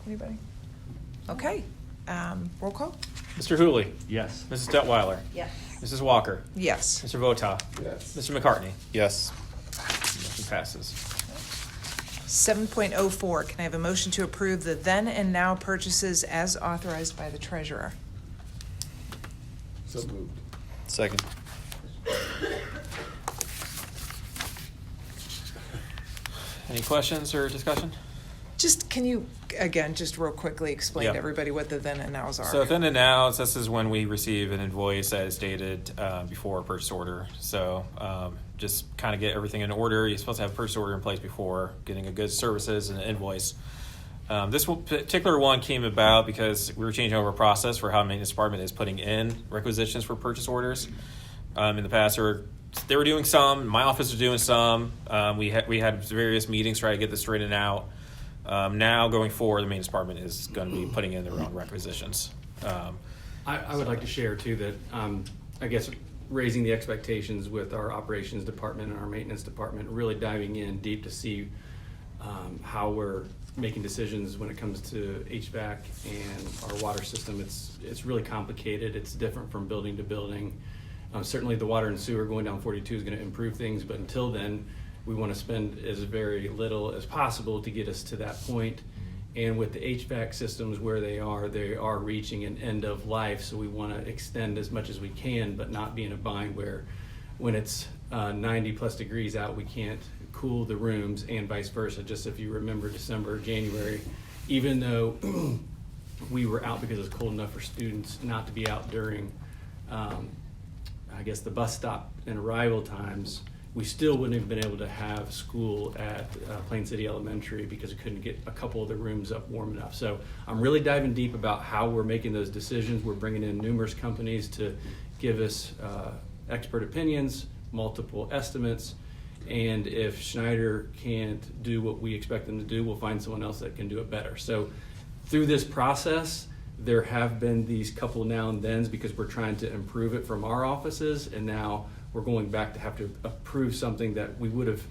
Anybody? Okay, roll call? Mr. Hooley, Yes. Mrs. Detweiler, Yes. Mrs. Walker, Yes. Mr. Vota, Yes. Mr. McCartney. Yes. Motion passes. 7.04, can I have a motion to approve the then and now purchases as authorized by the treasurer? So moved. Second. Any questions or discussion? Just, can you, again, just real quickly explain Yeah. to everybody what the then and nows are? So then and now, this is when we receive an invoice that is dated before a purchase order. So just kind of get everything in order. You're supposed to have a purchase order in place before getting a goods, services, and an invoice. This particular one came about because we were changing over a process for how the maintenance department is putting in requisitions for purchase orders. In the past, they were doing some. My office was doing some. We had various meetings trying to get this straightened out. Now, going forward, the maintenance department is going to be putting in their own requisitions. I would like to share too that, I guess, raising the expectations with our operations department and our maintenance department, really diving in deep to see how we're making decisions when it comes to HVAC and our water system. It's really complicated. It's different from building to building. Certainly the water and sewer going down 42 is going to improve things, but until then, we want to spend as very little as possible to get us to that point. And with the HVAC systems where they are reaching an end of life, so we want to extend as much as we can, but not be in a bind where when it's 90 plus degrees out, we can't cool the rooms, and vice versa. Just if you remember December, January, even though we were out because it was cold enough for students not to be out during, I guess, the bus stop and arrival times, we still wouldn't have been able to have school at Plain City Elementary because we couldn't get a couple of the rooms up warm enough. So I'm really diving deep about how we're making those decisions. We're bringing in numerous companies to give us expert opinions, multiple estimates, and if Schneider can't do what we expect them to do, we'll find someone else that can do it better. So through this process, there have been these couple now and thens because we're trying to improve it from our offices, and now we're going back to have to approve something that we would have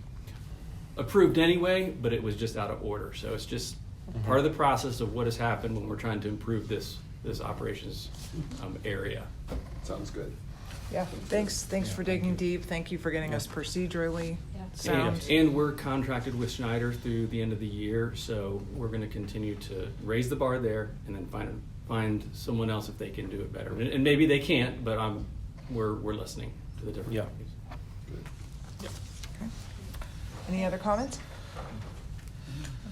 approved anyway, but it was just out of order. So it's just part of the process of what has happened when we're trying to improve this operations area. Sounds good. Yeah, thanks for digging deep. Thank you for getting us procedurally sound. And we're contracted with Schneider through the end of the year, so we're going to continue to raise the bar there and then find someone else if they can do it better. And maybe they can't, but we're listening to the different companies. Good. Okay. Any other comments?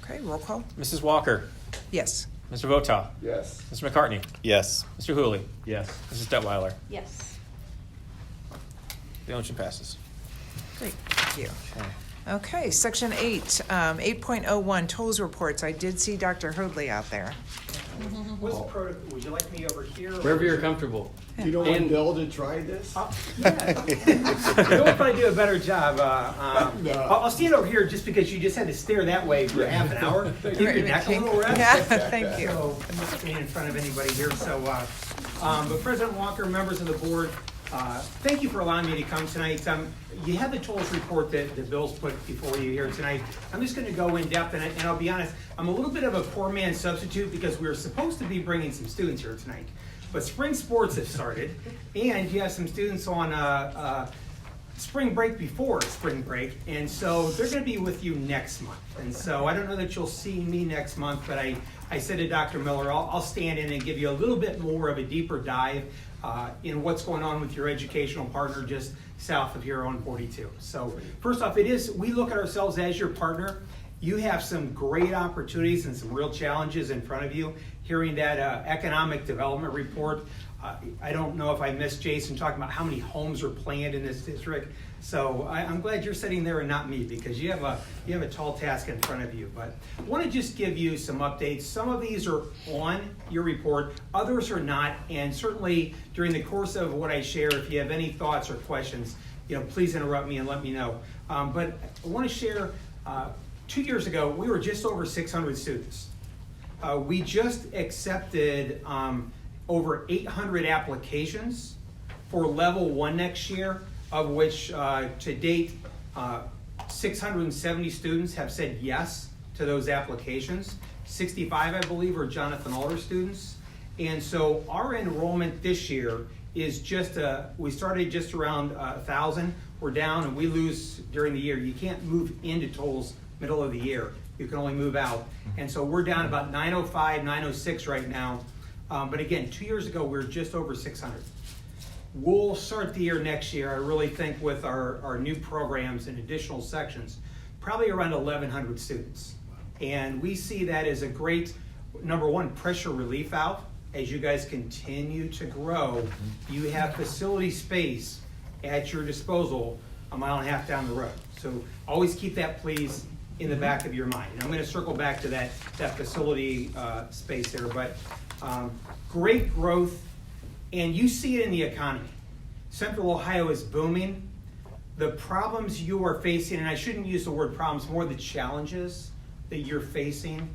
Okay, roll call. Mrs. Walker, Yes. Mr. Votaw, Yes. Mr. McCartney, Yes. Mr. Hooley, Yes. Mrs. Detweiler. Yes. The motion passes. Great, thank you. Okay. Okay, section 8, 8.01, tolls reports. I did see Dr. Hoadley out there. What's the protocol? Would you like me over here? or- Wherever you're comfortable. You don't want And- Bill to try this? Yeah. You'll probably do a better job. No. I'll stand over here just because you just had to stare that way for half an hour. Give your neck a little rest. Yeah, thank you. So I'm not standing in front of anybody here. So, but President Walker, members of the board, thank you for allowing me to come tonight. You have the tolls report that Bill's put before you here tonight. I'm just going to go in depth, and I'll be honest, I'm a little bit of a poor man's substitute because we were supposed to be bringing some students here tonight. But spring sports have started, and you have some students on spring break before spring break, and so they're going to be with you next month. And so I don't know that you'll see me next month, but I said to Dr. Miller, I'll stand in and give you a little bit more of a deeper dive in what's going on with your educational partner just south of here on 42. So first off, we look at ourselves as your partner. You have some great opportunities and some real challenges in front of you. Hearing that economic development report, I don't know if I missed Jason talking about how many homes are planned in this district. So I'm glad you're sitting there and not me, because you have a tall task in front of you. But I want to just give you some updates. Some of these are on your report, others are not. And certainly during the course of what I share, if you have any thoughts or questions, please interrupt me and let me know. But I want to share. 2 years ago, we were just over 600 students. We just accepted over 800 applications for level 1 next year, of which to date 670 students have said yes to those applications. 65, I believe, are Jonathan Alder students. And so our enrollment this year is just, we started just around 1,000. We're down and we lose during the year. You can't move into tolls middle of the year. You can only move out. And so we're down about 905, 906 right now. But again, 2 years ago, we were just over 600. We'll start the year next year, I really think, with our new programs and additional sections, probably around 1,100 students. And we see that as a great, number one, pressure relief valve. As you guys continue to grow, you have facility space at your disposal a mile and a half down the road. So always keep that, please, in the back of your mind. And I'm going to circle back to that facility space there. But great growth, and you see it in the economy. Central Ohio is booming. The problems you are facing, and I shouldn't use the word problems, more the challenges that you're facing,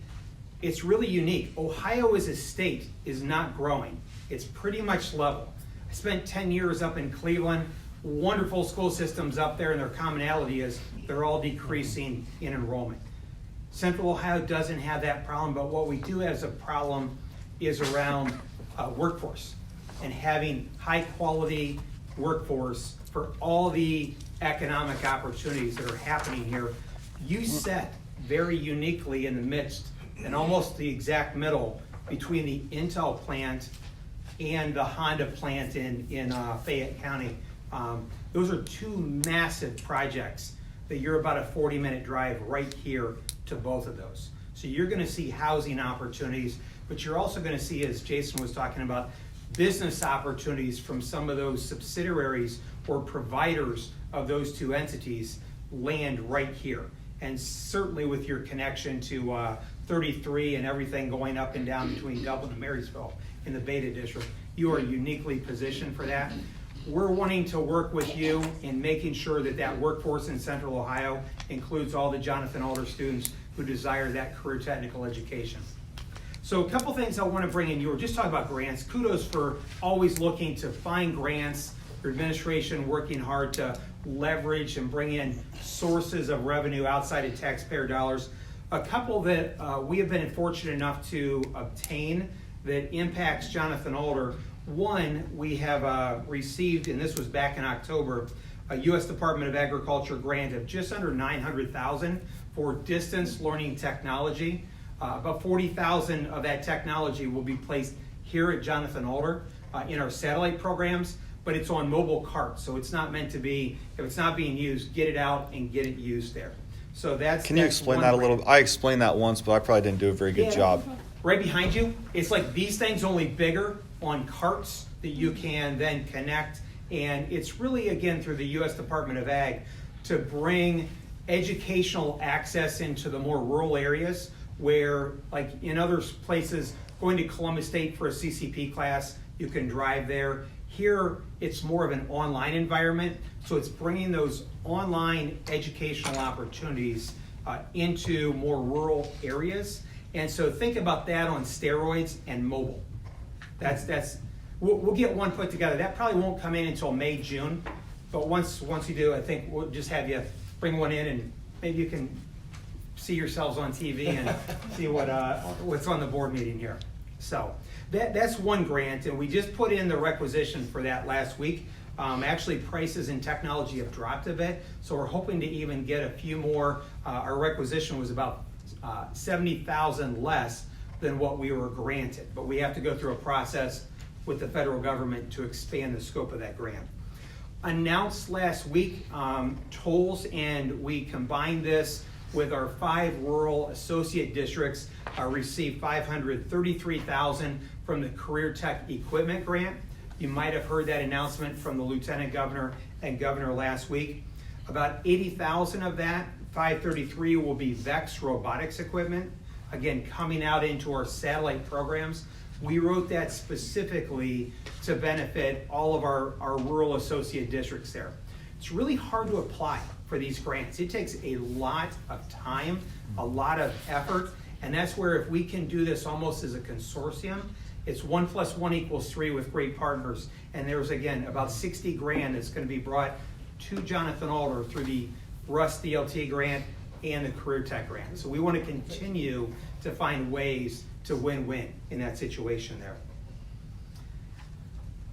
it's really unique. Ohio as a state is not growing. It's pretty much level. I spent 10 years up in Cleveland, wonderful school systems up there, and their commonality is they're all decreasing in enrollment. Central Ohio doesn't have that problem, but what we do have as a problem is around workforce and having high quality workforce for all the economic opportunities that are happening here. You set very uniquely in the midst and almost the exact middle between the Intel plant and the Honda plant in Fayette County. Those are two massive projects that you're about a 40-minute drive right here to both of those. So you're going to see housing opportunities, but you're also going to see, as Jason was talking about, business opportunities from some of those subsidiaries or providers of those two entities land right here. And certainly with your connection to 33 and everything going up and down between Dublin and Marysville in the Beta District, you are uniquely positioned for that. We're wanting to work with you in making sure that that workforce in Central Ohio includes all the Jonathan Alder students who desire that career technical education. So a couple things I want to bring in. You were just talking about grants. Kudos for always looking to find grants. Your administration working hard to leverage and bring in sources of revenue outside of taxpayer dollars. A couple that we have been fortunate enough to obtain that impacts Jonathan Alder. One, we have received, and this was back in October, a U.S. Department of Agriculture grant of just under $900,000 for distance learning technology. About $40,000 of that technology will be placed here at Jonathan Alder in our satellite programs, but it's on mobile carts, so it's not meant to be, if it's not being used, get it out and get it used there. So that's. Can you explain that a little? I explained that once, but I probably didn't do a very good job. Right behind you, it's like these things, only bigger, on carts that you can then connect. And it's really, again, through the U.S. Department of Ag to bring educational access into the more rural areas where, like in other places, going to Columbus State for a CCP class, you can drive there. Here, it's more of an online environment, so it's bringing those online educational opportunities into more rural areas. And so think about that on steroids and mobile. We'll get one put together. That probably won't come in until May, June, but once you do, I think we'll just have you bring one in, and maybe you can see yourselves on TV and see what's on the board meeting here. So that's one grant, and we just put in the requisition for that last week. Actually, prices in technology have dropped a bit, so we're hoping to even get a few more. Our requisition was about $70,000 less than what we were granted, but we have to go through a process with the federal government to expand the scope of that grant. Announced last week, tolls, and we combined this with our 5 rural associate districts, received $533,000 from the Career Tech Equipment Grant. You might have heard that announcement from the Lieutenant Governor and Governor last week. About $80,000 of that, $533,000, will be VEX robotics equipment, again, coming out into our satellite programs. We wrote that specifically to benefit all of our rural associate districts there. It's really hard to apply for these grants. It takes a lot of time, a lot of effort, and that's where if we can do this almost as a consortium, it's 1 + 1 = 3 with great partners. And there's, again, about $60,000 that's going to be brought to Jonathan Alder through the Rust DLT grant and the Career Tech grant. So we want to continue to find ways to win-win in that situation there.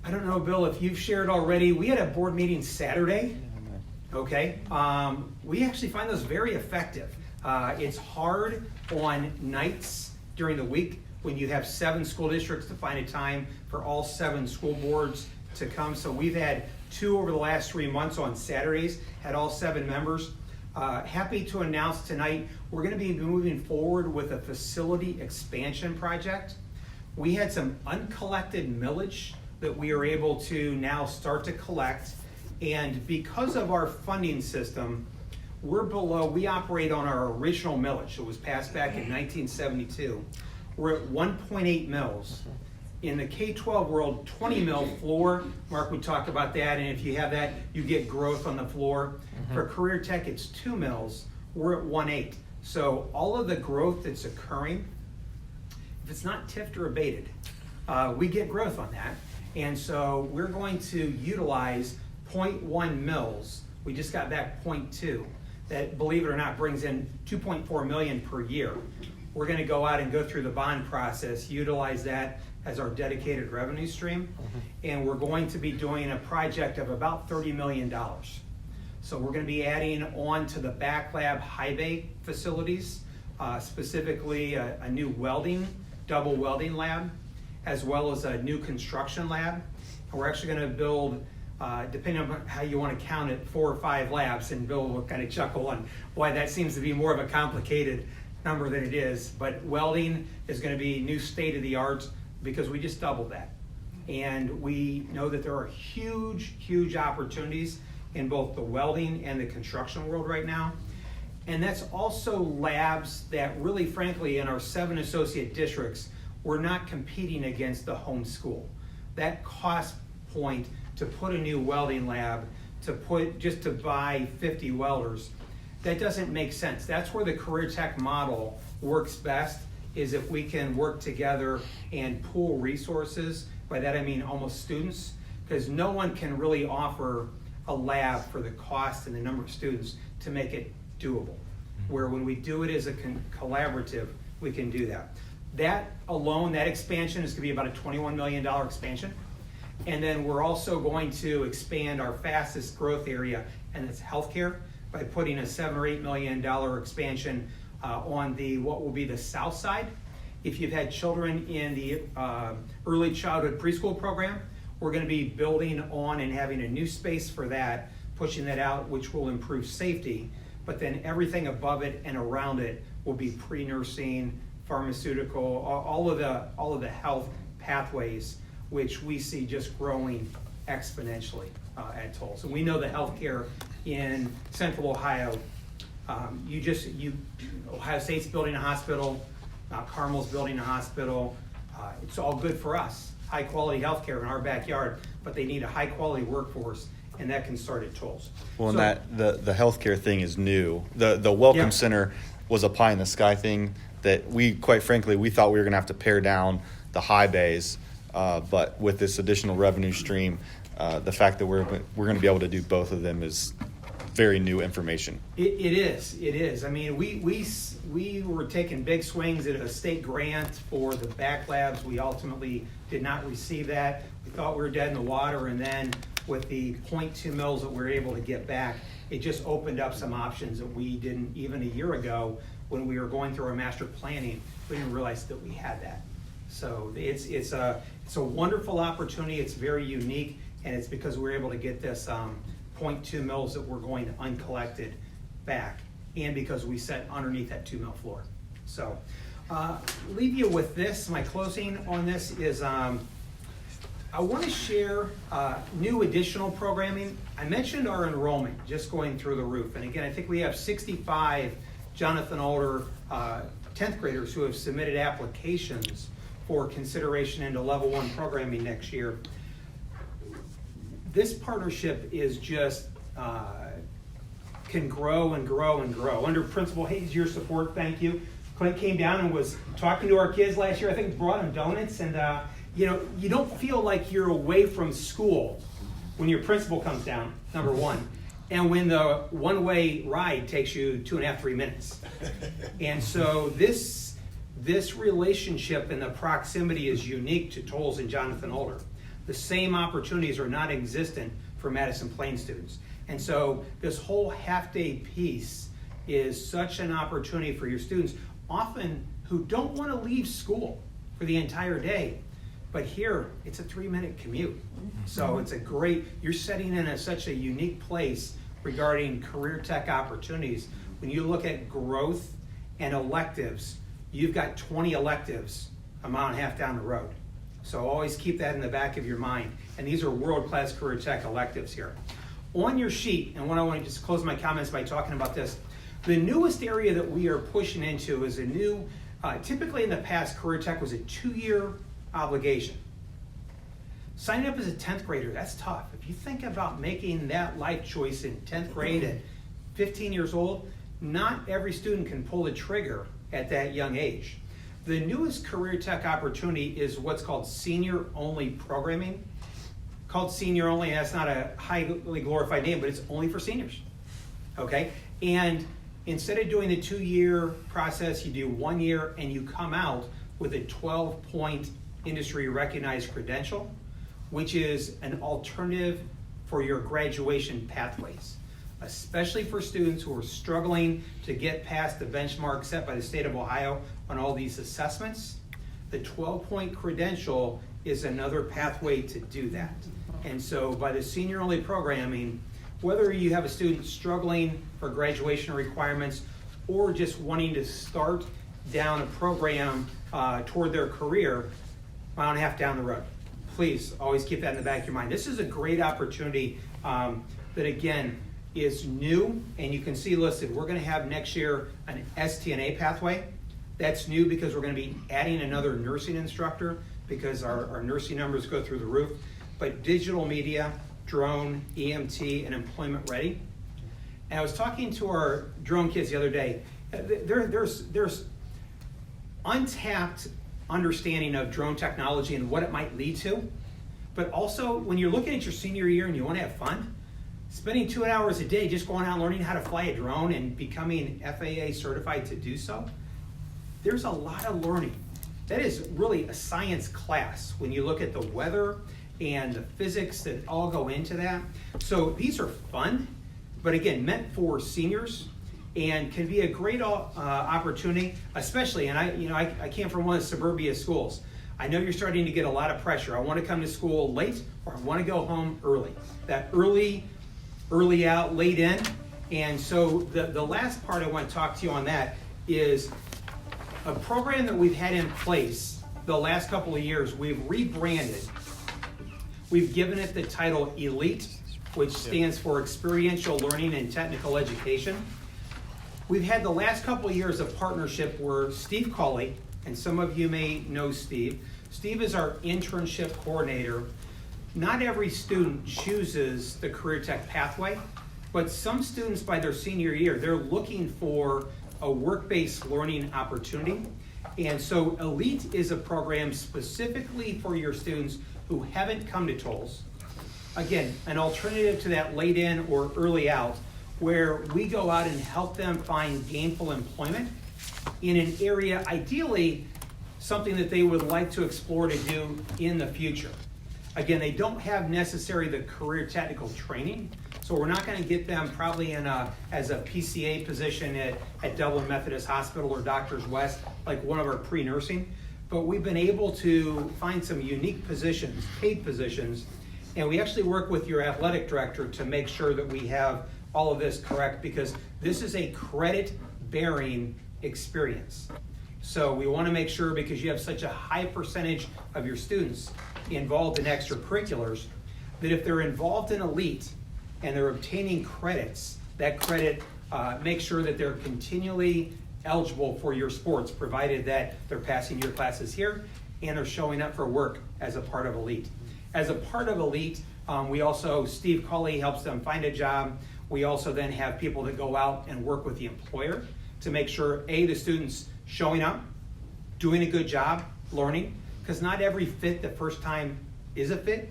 I don't know, Bill, if you've shared already, we had a board meeting Saturday. Okay, we actually find those very effective. It's hard on nights during the week when you have 7 school districts to find a time for all 7 school boards to come. So we've had 2 over the last 3 months on Saturdays, had all 7 members. Happy to announce tonight, we're gonna be moving forward with a facility expansion project. We had some uncollected millage that we are able to now start to collect. And because of our funding system, we operate on our original millage. It was passed back in 1972. We're at 1.8 mils. In the K-12 world, 20 mil floor. Mark, we talked about that, and if you have that, you get growth on the floor. For Career Tech, it's 2 mils. We're at 1.8. So all of the growth that's occurring, if it's not tipped or abated, we get growth on that. And so we're going to utilize 0.1 mils. We just got back 0.2. That, believe it or not, brings in 2.4 million per year. We're going to go out and go through the bond process, utilize that as our dedicated revenue stream, and we're going to be doing a project of about $30 million. So we're going to be adding on to the back lab high bay facilities, specifically a new double welding lab, as well as a new construction lab. And we're actually going to build, depending on how you want to count it, 4 or 5 labs, and Bill will kind of chuckle on why that seems to be more of a complicated number than it is. But welding is going to be new state-of-the-art because we just doubled that. And we know that there are huge, huge opportunities in both the welding and the construction world right now. And that's also labs that really, frankly, in our 7 associate districts, we're not competing against the home school. That cost point to put a new welding lab, just to buy 50 welders, that doesn't make sense. That's where the Career Tech model works best, is if we can work together and pool resources. By that I mean almost students, because no one can really offer a lab for the cost and the number of students to make it doable. Where when we do it as a collaborative, we can do that. That alone, that expansion is going to be about a $21 million expansion. And then we're also going to expand our fastest growth area, and it's healthcare, by putting a $7 or $8 million expansion on what will be the south side. If you've had children in the early childhood preschool program, we're going to be building on and having a new space for that, pushing that out, which will improve safety. But then everything above it and around it will be pre-nursing, pharmaceutical, all of the health pathways, which we see just growing exponentially at Tulsa. And we know the healthcare in Central Ohio. Ohio State's building a hospital, Carmel's building a hospital. It's all good for us. High quality healthcare in our backyard, but they need a high quality workforce, and that can start at Tulsa. Well, and the healthcare thing is new. The Welcome Center was a pie in the sky thing that we, quite frankly, we thought we were going to have to pare down the high bays, but with this additional revenue stream, the fact that we're going to be able to do both of them is very new information. It is. I mean, we were taking big swings at a state grant for the back labs. We ultimately did not receive that. We thought we were dead in the water, and then with the 0.2 mils that we were able to get back, it just opened up some options that we didn't, even a year ago when we were going through our master planning, we didn't realize that we had that. So it's a wonderful opportunity. It's very unique, and it's because we're able to get this 0.2 mils that we're going to uncollected back, and because we set underneath that 2 mil floor. So leave you with this. My closing on this is I want to share new additional programming. I mentioned our enrollment just going through the roof, and again, I think we have 65 Jonathan Alder 10th graders who have submitted applications for consideration into level 1 programming next year. This partnership is just can grow and grow and grow. Under Principal Hayes, your support, thank you. Clint came down and was talking to our kids last year. I think brought them donuts, and you don't feel like you're away from school when your principal comes down, number one, and when the one-way ride takes you 2.5, 3 minutes. And so this relationship and the proximity is unique to Tolles and Jonathan Alder. the same opportunities are not existent for Madison Plain students. And so this whole half-day piece is such an opportunity for your students, often who don't want to leave school for the entire day. But here, it's a 3-minute commute. So it's a great, you're setting in such a unique place regarding career tech opportunities. When you look at growth and electives, you've got 20 electives a mile and a half down the road. So always keep that in the back of your mind. And these are world-class career tech electives here. On your sheet, and what I want to just close my comments by talking about this, the newest area that we are pushing into is a new, typically in the past, career tech was a 2-year obligation. Signing up as a 10th grader, that's tough. If you think about making that life choice in 10th grade at 15 years old, not every student can pull the trigger at that young age. The newest career tech opportunity is what's called senior-only programming. Called senior-only, that's not a highly glorified name, but it's only for seniors, okay? And instead of doing the 2-year process, you do 1 year and you come out with a 12-point industry-recognized credential, which is an alternative for your graduation pathways, especially for students who are struggling to get past the benchmark set by the state of Ohio on all these assessments. The 12-point credential is another pathway to do that. And so by the senior-only programming, whether you have a student struggling for graduation requirements or just wanting to start down a program toward their career, mile and a half down the road, please always keep that in the back of your mind. This is a great opportunity that, again, is new, and you can see listed. We're going to have next year an STNA pathway. That's new because we're going to be adding another nursing instructor because our nursing numbers go through the roof. But digital media, drone, EMT, and employment ready. And I was talking to our drone kids the other day. There's untapped understanding of drone technology and what it might lead to. But also, when you're looking at your senior year and you want to have fun, spending 2 hours a day just going out learning how to fly a drone and becoming FAA certified to do so, there's a lot of learning. That is really a science class when you look at the weather and the physics that all go into that. So these are fun, but again, meant for seniors and can be a great opportunity, especially, and I came from one of the suburbia schools. I know you're starting to get a lot of pressure. I want to come to school late or I want to go home early. That early out, late in. And so the last part I want to talk to you on that is a program that we've had in place the last couple of years. We've rebranded. We've given it the title ELITE, which stands for Experiential Learning and Technical Education. We've had the last couple of years of partnership where Steve Cawley, and some of you may know Steve. Steve is our internship coordinator. Not every student chooses the career tech pathway, but some students by their senior year, they're looking for a work-based learning opportunity. And so ELITE is a program specifically for your students who haven't come to tolls. Again, an alternative to that late in or early out, where we go out and help them find gainful employment in an area, ideally something that they would like to explore to do in the future. Again, they don't have necessarily the career technical training, so we're not going to get them probably as a PCA position at Dublin Methodist Hospital or Doctors West, like one of our pre-nursing. But we've been able to find some unique positions, paid positions, and we actually work with your athletic director to make sure that we have all of this correct, because this is a credit-bearing experience. So we want to make sure, because you have such a high percentage of your students involved in extracurriculars, that if they're involved in ELITE and they're obtaining credits, that credit makes sure that they're continually eligible for your sports, provided that they're passing your classes here and they're showing up for work as a part of ELITE. As a part of ELITE, we also, Steve Cawley helps them find a job. We also then have people that go out and work with the employer to make sure, A, the student's showing up, doing a good job, learning, because not every fit the first time is a fit,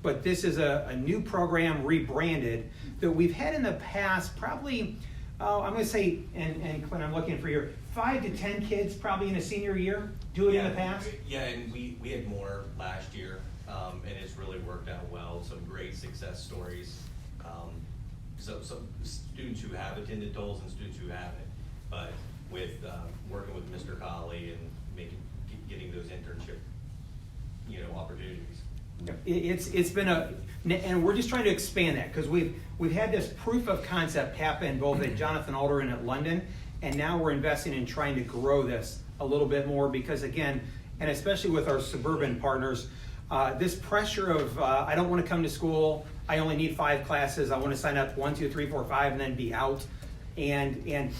but this is a new program rebranded that we've had in the past, probably, I'm going to say, and Clint, I'm looking for your 5 to 10 kids probably in a senior year do it in the past? Yeah, and we had more last year. and it's really worked out well. Some great success stories. So some students who have attended Toles and students who haven't, but with working with Mr. Colley and getting those internship, opportunities. It's been and we're just trying to expand that, because we've had this proof of concept happen both at Jonathan Alder and at London, and now we're investing in trying to grow this a little bit more, because again, and especially with our suburban partners, this pressure of I don't want to come to school, I only need 5 classes, I want to sign up 1, 2, 3, 4, 5 and then be out. And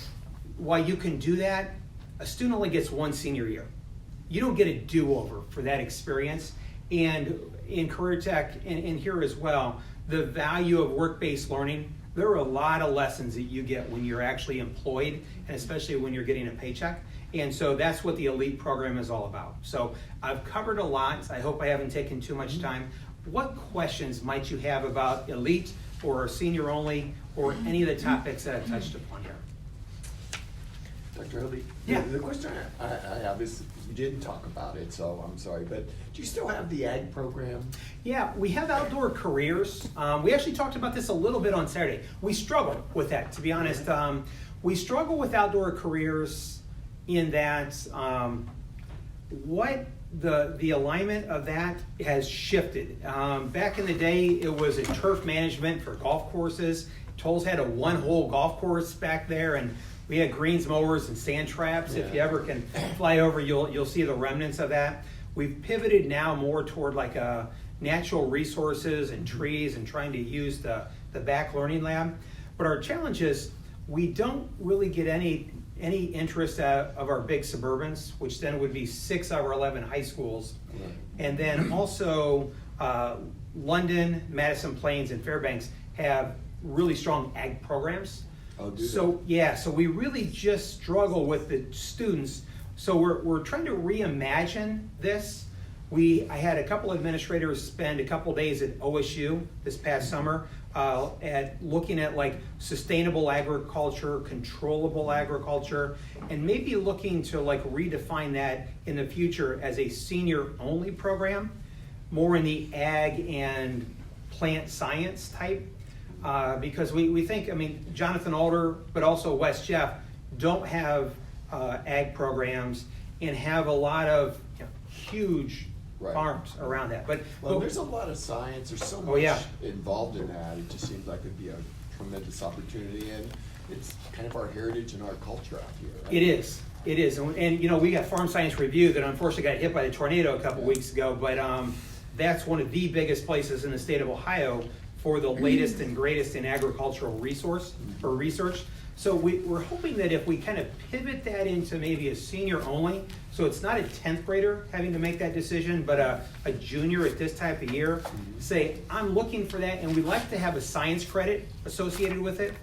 while you can do that, a student only gets 1 senior year. You don't get a do-over for that experience. And in Career Tech and here as well, the value of work-based learning, there are a lot of lessons that you get when you're actually employed, and especially when you're getting a paycheck. And so that's what the Elite program is all about. So I've covered a lot. I hope I haven't taken too much time. What questions might you have about Elite or Senior Only or any of the topics that I've touched upon here? Dr. Hobie? Yeah. The question I have is, you didn't talk about it, so I'm sorry, but do you still have the ag program? Yeah, we have outdoor careers. We actually talked about this a little bit on Saturday. We struggle with that, to be honest. We struggle with outdoor careers in that what the alignment of that has shifted. Back in the day, it was a turf management for golf courses. Toles had a 1-hole golf course back there, and we had greens mowers and sand traps. Yeah. If you ever can fly over, you'll see the remnants of that. We've pivoted now more toward like natural resources and trees and trying to use the back learning lab. But our challenge is we don't really get any interest out of our big suburbans, which then would be 6 of our 11 high schools. Right. And then also London, Madison Plains, and Fairbanks have really strong ag programs. Oh, do So yeah, so we really just struggle with the students. So we're trying to reimagine this. I had a couple administrators spend a couple days at OSU this past summer at looking at like sustainable agriculture, controllable agriculture, and maybe looking to like redefine that in the future as a senior only program, more in the ag and plant science type. Because we think, I mean, Jonathan Alder, but also West Jeff, don't have ag programs and have a lot of huge Right. farms around that. But There's a lot of science, there's so Oh, much yeah. involved in that. It just seems like it'd be a tremendous opportunity, and it's kind of our heritage and our culture out here. Right? It is. And we got Farm Science Review that unfortunately got hit by the tornado a couple weeks ago, but that's one of the biggest places in the state of Ohio for the latest and greatest in agricultural resource or research. So we're hoping that if we kind of pivot that into maybe a senior only, so it's not a 10th grader having to make that decision, but a junior at this type of year, say, I'm looking for that, and we'd like to have a science credit associated with it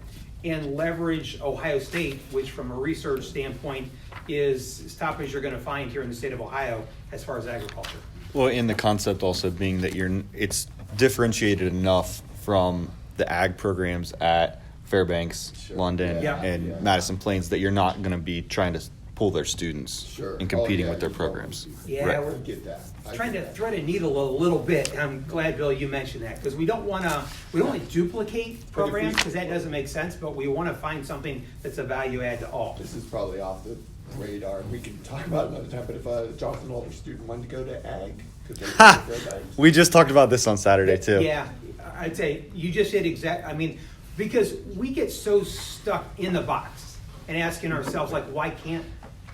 and leverage Ohio State, which from a research standpoint is as top as you're going to find here in the state of Ohio as far as agriculture. Well, in the concept also being that it's differentiated enough from the ag programs at Fairbanks, Sure. London, Yeah. and Yeah. Madison Plains that you're not going to be trying to pull their students Sure. and competing Oh, yeah, with their you programs. don't. Yeah, Right. we're I get that. I trying to get that. thread a needle a little bit, and I'm glad, Bill, you mentioned that, because we don't want to duplicate programs, because that doesn't make sense, but we want to find something that's a value add to all. This is probably off the radar, and we can talk about it another time, but if a Jonathan Alder student wanted to go to ag, could they go to Fairbanks? We just talked about this on Saturday too. Yeah, I'd say you just hit because we get so stuck in the box and asking ourselves, like, why can't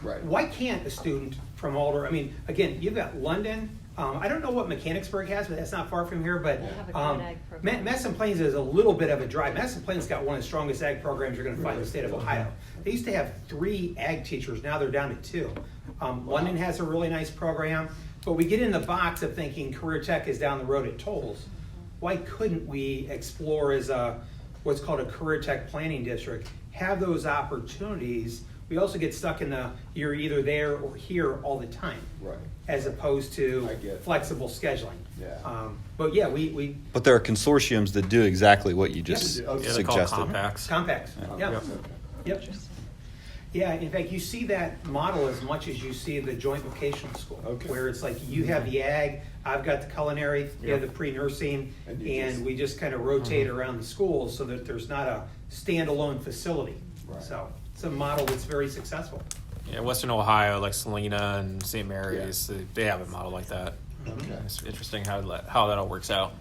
a student from Alder, again, you've got London, I don't know what Mechanicsburg has, but that's not far from here, but They have a good ag program. Madison Plains is a little bit of a drive. Madison Plains got one of the strongest ag programs you're going to find in the state of Ohio. They used to have 3 ag teachers, now they're down to 2. London has a really nice program, but we get in the box of thinking Career Tech is down the road at Toles. Why couldn't we explore as what's called a Career Tech planning district, have those opportunities? We also get stuck in you're either there or here all the time. Right. As opposed to I get it. flexible scheduling. Yeah. But yeah, we But there are consortiums that do exactly what you just Yeah, okay. Yeah, they call suggested. compacts. compacts. Yeah. Yep. Yep. Yeah, in fact, you see that model as much as you see the joint vocational school, Okay. where it's like you have the ag, I've got the culinary, you have the pre-nursing, And you and just- we just kind of rotate around the schools so that there's not a standalone facility. Right. So it's a model that's very successful. Yeah, Western Ohio, like Salina and St. Mary's, they have a model like that. Okay. It's interesting how that all works out.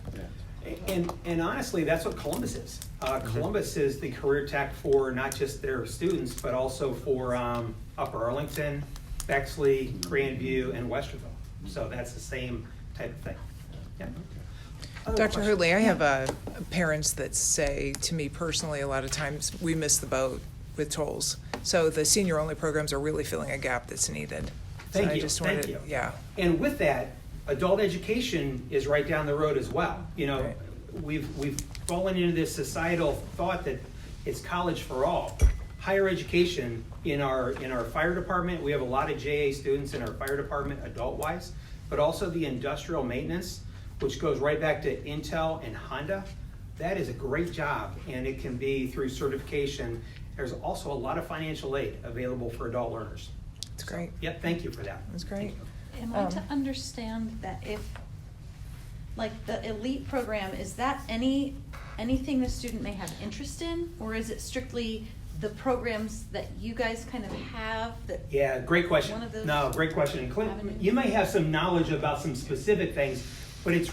And honestly, that's what Columbus is. Columbus is the career tech for not just their students, but also for Upper Arlington, Bexley, Grandview, and Westerville. So that's the same type of thing. Yeah. Other Dr. questions? Hurley, I have parents that say to me personally, a lot of times, we miss the boat with tolls. So the senior-only programs are really filling a gap that's needed. So Thank I you, just thank wanted- you. Yeah. And with that, adult education is right down the road as well. You know, Right. we've fallen into this societal thought that it's college for all. Higher education in our fire department, we have a lot of JA students in our fire department adult-wise, but also the industrial maintenance, which goes right back to Intel and Honda. That is a great job, and it can be through certification. There's also a lot of financial aid available for adult learners. It's great. Yep, thank you for that. That's great. Am I to understand that if, like, the elite program, is that anything the student may have interest in? Or is it strictly the programs that you guys kind of have that? Yeah, great question. One of those No, great question. And Clint, avenues? you may have some knowledge about some specific things, but it's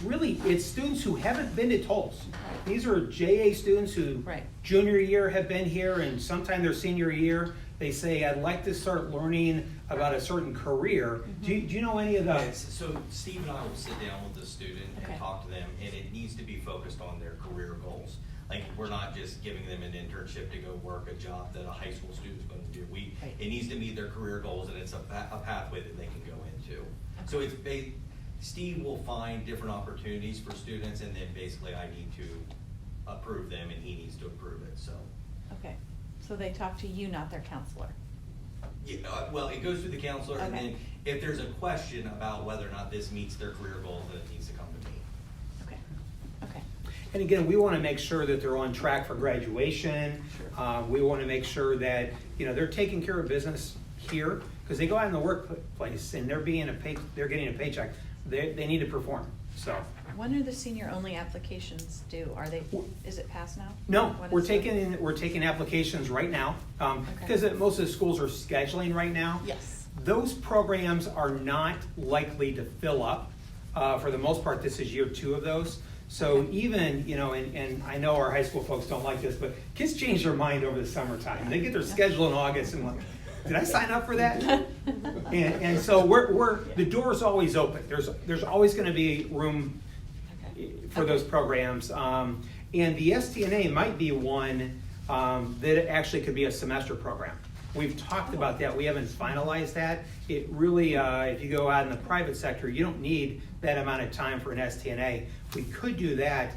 students who haven't been to tolls. Right. These are JA students who Right. junior year have been here, and sometime their senior year, they say, I'd like to start learning about a certain career. Do you know any of the? Yes, so Steve and I will sit down with the student Okay. and talk to them, and it needs to be focused on their career goals. Like, we're not just giving them an internship to go work a job that a high school student's gonna do. Right. It needs to meet their career goals, and it's a pathway that they can go into. So Steve will find different opportunities for students, and then basically I need to approve them, and he needs to approve it, so. Okay, so they talk to you, not their counselor? Yeah, well, it goes through the counselor, and Okay. then if there's a question about whether or not this meets their career goals, then it needs to come to me. Okay, okay. And again, we want to make sure that they're on track for graduation. We want to make sure that, they're taking care of business here, because they go out in the workplace and they're getting a paycheck. They need to perform, so. When are the senior-only applications due? Is it passed now? No, When we're is the- taking applications right now, because most of the schools are scheduling right now. Yes. Those programs are not likely to fill up. For the most part, this is year 2 of those. So even, and I know our high school folks don't like this, but kids change their mind over the summertime. They get their schedule in August and like, did I sign up for that? And so the door's always open. There's always gonna be room for those programs. And the STNA might be one that actually could be a semester program. We've talked about that. We haven't finalized that. It really, if you go out in the private sector, you don't need that amount of time for an STNA. We could do that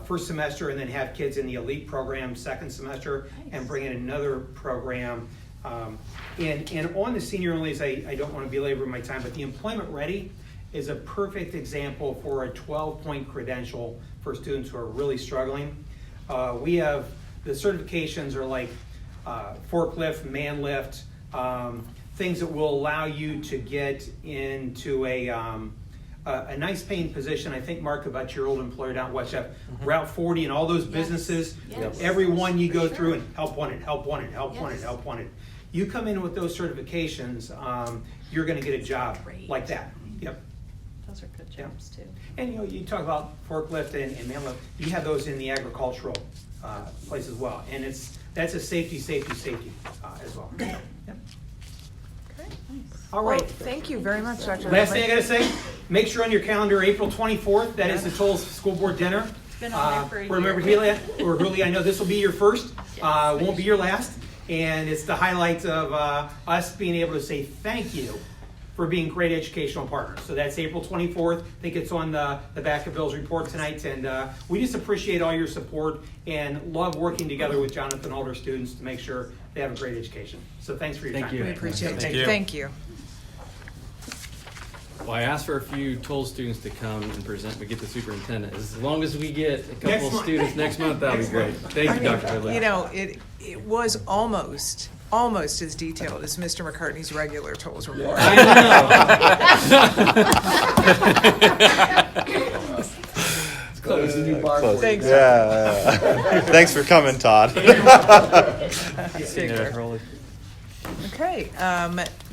first semester and then have kids in the elite program second semester and bring in another program. And on the senior onlys, I don't want to belabor my time, but the Employment Ready is a perfect example for a 12-point credential for students who are really struggling. We have, the certifications are like forklift, man lift, things that will allow you to get into a nice paying position. I think, Mark, about your old employer down at West Jeff, Route 40 and all those businesses, Yes. every one you For go sure. through and help wanted, help wanted, help wanted, Yes. help wanted. You come in with those certifications, you're gonna get a job Great. like that. Yep. Those are good Yeah. jobs, too. And you talk about forklift and man lift, you have those in the agricultural place as well. And that's a safety as well. Yep. All right. Well, thank you very much, Dr. Last thing I Hurley. gotta say, make sure on your calendar, April 24th, that is the Tolles School Board Dinner. It's been on there for a year. Remember, Julie, I know this will be your first, won't be your last. And it's the highlight of us being able to say thank you for being great educational partners. So that's April 24th. I think it's on the back of Bill's report tonight. And we just appreciate all your support and love working together with Jonathan Alder students to make sure they have a great education. So thanks for your Thank time. you. We appreciate Thank it. you. Thank you. Well, I asked for a few Toll students to come and present, but get the superintendent. As long as we get a Next couple month. students next month, that'll be Next great. month. Thank you, I mean, Dr. Hurley. it was almost almost as detailed as Mr. McCartney's regular tolls report. It's close to new bar. Close. Thanks. Yeah. Thanks for coming, Todd. Take care. Okay,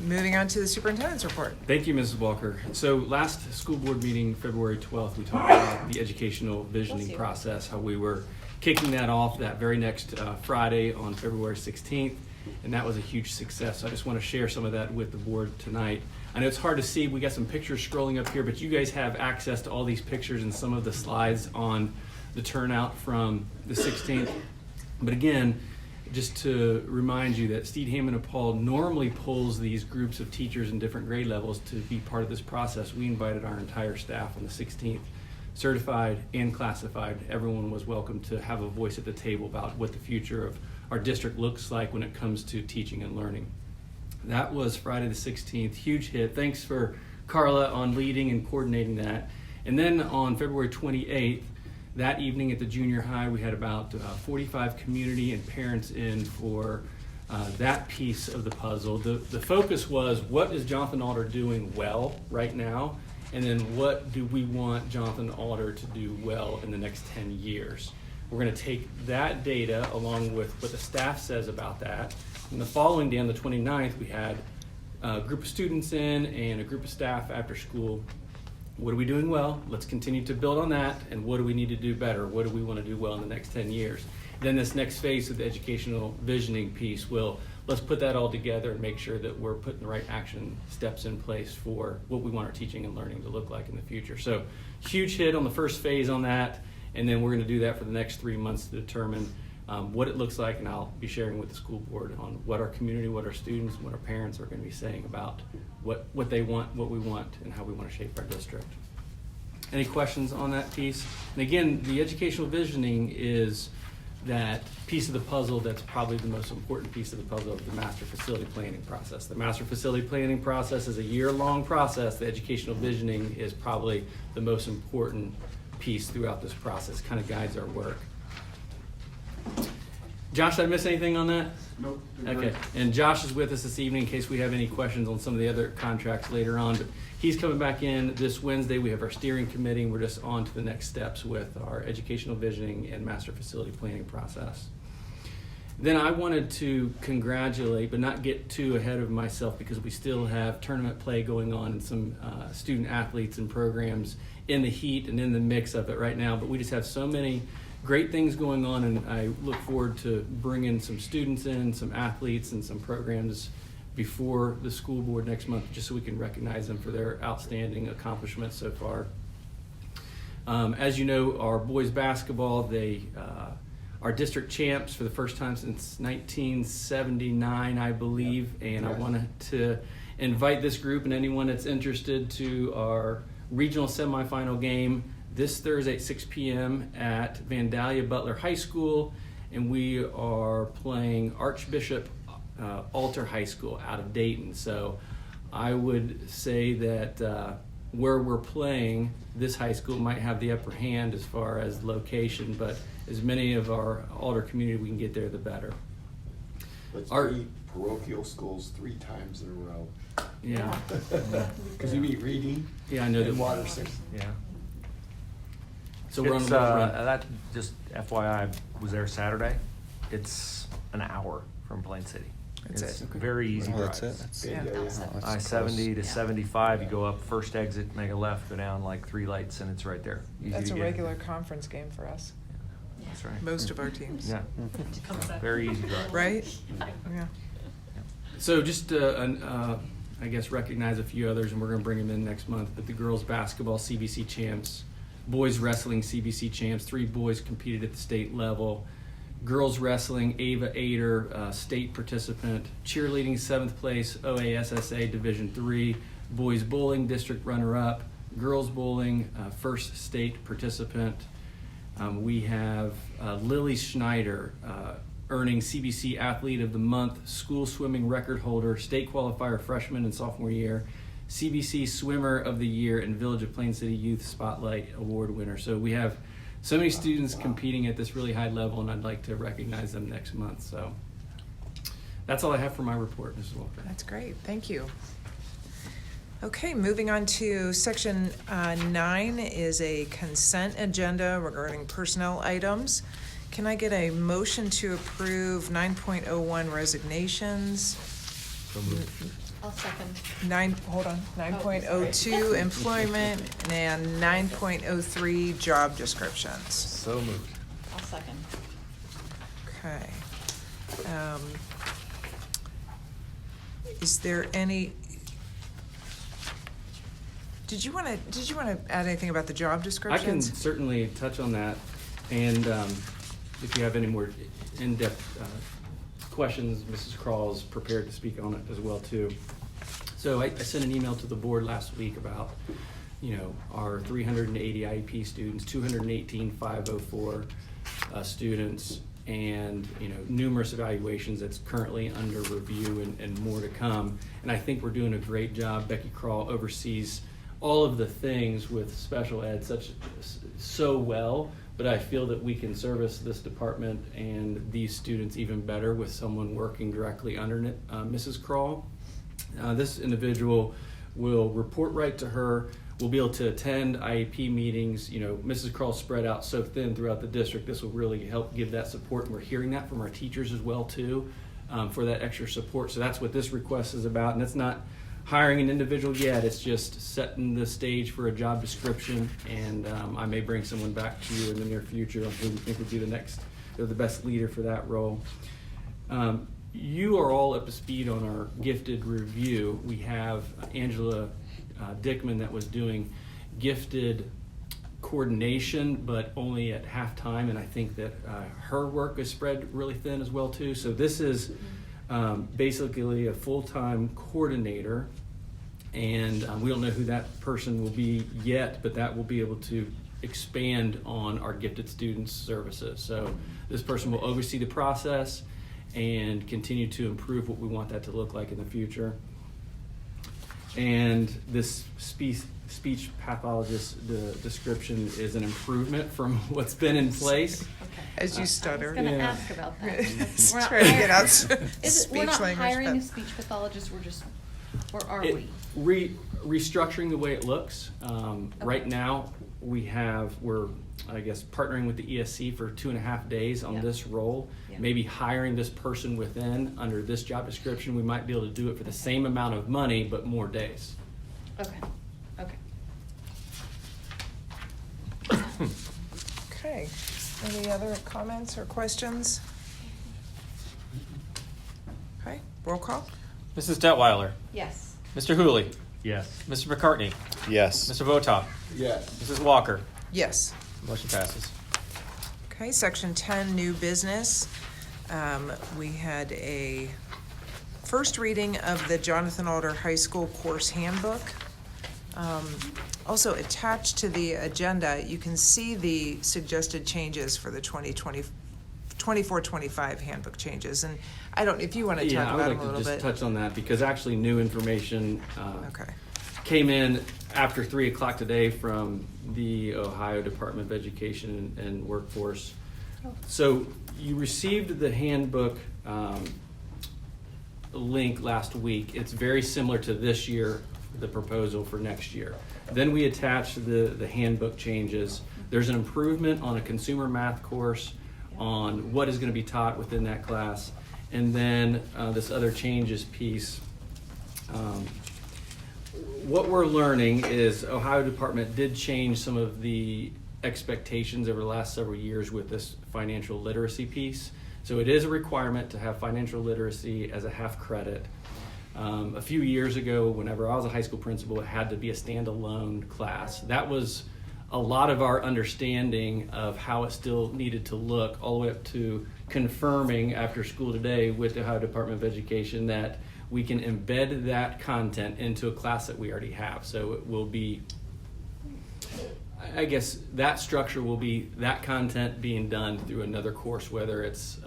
moving on to the superintendent's report. Thank you, Mrs. Walker. So last school board meeting, February 12th, we talked about the educational visioning process, how we were kicking that off that very next Friday on February 16th, and that was a huge success. So I just want to share some of that with the board tonight. I know it's hard to see. We got some pictures scrolling up here, but you guys have access to all these pictures and some of the slides on the turnout from the 16th. But again, just to remind you that Steed Hammond and Paul normally pulls these groups of teachers in different grade levels to be part of this process. We invited our entire staff on the 16th, certified and classified. Everyone was welcome to have a voice at the table about what the future of our district looks like when it comes to teaching and learning. That was Friday the 16th, huge hit. Thanks for Carla on leading and coordinating that. And then on February 28th, that evening at the junior high, we had about 45 community and parents in for that piece of the puzzle. The focus was, what is Jonathan Alder doing well right now? And then what do we want Jonathan Alder to do well in the next 10 years? We're going to take that data along with what the staff says about that. And the following day, on the 29th, we had a group of students in and a group of staff after school. What are we doing well? Let's continue to build on that. And what do we need to do better? What do we want to do well in the next 10 years? Then this next phase of the educational visioning piece let's put that all together and make sure that we're putting the right action steps in place for what we want our teaching and learning to look like in the future. So huge hit on the first phase on that. And then we're going to do that for the next 3 months to determine what it looks like. And I'll be sharing with the school board on what our community, what our students, what our parents are going to be saying about what they want, what we want, and how we want to shape our district. Any questions on that piece? And again, the educational visioning is that piece of the puzzle that's probably the most important piece of the puzzle of the master facility planning process. The master facility planning process is a year-long process. The educational visioning is probably the most important piece throughout this process, kind of guides our work. Josh, did I miss anything on that? Nope. Okay, and Josh is with us this evening in case we have any questions on some of the other contracts later on, but he's coming back in this Wednesday. We have our steering committee, and we're just on to the next steps with our educational visioning and master facility planning process. Then I wanted to congratulate, but not get too ahead of myself, because we still have tournament play going on and some student athletes and programs in the heat and in the mix of it right now, but we just have so many great things going on, and I look forward to bringing some students in, some athletes, and some programs before the school board next month, just so we can recognize them for their outstanding accomplishments so far. As you know, our boys basketball, they are district champs for the first time since 1979, I believe, and I wanted to invite this group and anyone that's interested to our regional semifinal game this Thursday at 6 p.m. at Vandalia Butler High School, and we are playing Archbishop Alter High School out of Dayton. So I would say that where we're playing, this high school might have the upper hand as far as location, but as many of our Alder community we can get there, the better. Let's beat parochial schools 3 times in a row. Yeah. Because we meet Reedy. Yeah, I know and that. Waterson. Yeah. So we're on It's, the right. that, just FYI, I was there Saturday. It's an hour from Plain City. That's It's it. very easy Oh, drive. that's it. That's Yeah. that's I-70 to Yeah. 75, you go up first exit, make a left, go down like 3 lights, and it's right there. Easy That's to a get. regular conference game for us, That's right. most of our teams. Yeah. Very easy drive. Right? Yeah. So just to, I guess, recognize a few others, and we're going to bring them in next month, but the girls basketball CBC champs, boys wrestling CBC champs, 3 boys competed at the state level, girls wrestling, Ava Ader, state participant, cheerleading 7th place, OASSA Division III, boys bowling district runner-up, girls bowling, first state participant. We have Lily Schneider, earning CBC Athlete of the Month, school swimming record holder, state qualifier freshman and sophomore year, CBC Swimmer of the Year, and Village of Plain City Youth Spotlight Award winner. So we have so many students competing at this really high level, and I'd like to recognize them next month. So That's all I have for my report, Mrs. Walker. That's great, thank you. Okay, moving on to section 9 is a consent agenda regarding personnel items. Can I get a motion to approve 9.01 resignations? I'll second. 9.02 employment, and 9.03 job descriptions. So moved. I'll second. Okay. Is there any, did you want to add anything about the job I descriptions? can certainly touch on that, and if you have any more in-depth questions, Mrs. Crawl is prepared to speak on it as well too. So I sent an email to the board last week about, our 380 IEP students, 218 504 students, and numerous evaluations that's currently under review and more to come. And I think we're doing a great job. Becky Crawl oversees all of the things with special ed so well, but I feel that we can service this department and these students even better with someone working directly under Mrs. Crawl. This individual will report right to her. We'll be able to attend IEP meetings. Mrs. Crawl spread out so thin throughout the district. This will really help give that support, and we're hearing that from our teachers as well too, for that extra support. So that's what this request is about, and it's not hiring an individual yet. It's just setting the stage for a job description, and I may bring someone back to you in the near future who we think would be the best leader for that role. You are all up to speed on our gifted review. We have Angela Dickman that was doing gifted coordination, but only at halftime, and I think that her work is spread really thin as well too. So this is basically a full-time coordinator, and we don't know who that person will be yet, but that will be able to expand on our gifted students services. So this person will oversee the process and continue to improve what we want that to look like in the future. And this speech pathologist description is an improvement from what's been in place. As you stutter. I was going to ask about that. Just We're not trying to get out hiring- we're not speech hiring a language. speech pathologist, or are It- we? Restructuring the way it looks. Right now, we're partnering with the ESC for 2.5 days on Yeah. this role. Yeah. Maybe hiring this person within under this job description. We might be able to do it for the same amount of money, but more days. Okay. Okay, any other comments or questions? Okay, roll call? Mrs. Detweiler, Yes. Mr. Hooley, Yes. Mr. McCartney, Yes. Mr. Votak, Yes. Mrs. Walker. Yes. Motion passes. Okay, section 10, new business. We had a first reading of the Jonathan Alder High School Course Handbook. Also attached to the agenda, you can see the suggested changes for the 24-25 handbook changes. And if you want to talk I would about like them a to little just bit. touch on that because actually new information Okay. came in after 3 o'clock today from the Ohio Department of Education and Workforce. So you received the handbook link last week. It's very similar to this year, the proposal for next year. Then we attached the handbook changes. There's an improvement on a consumer math course on what is going to be taught within that class. And then this other changes piece. What we're learning is Ohio Department did change some of the expectations over the last several years with this financial literacy piece. So it is a requirement to have financial literacy as a half credit. A few years ago, whenever I was a high school principal, it had to be a standalone class. That was a lot of our understanding of how it still needed to look, all the way up to confirming after school today with the Ohio Department of Education that we can embed that content into a class that we already have. So it will be, I guess that structure will be that content being done through another course, whether it's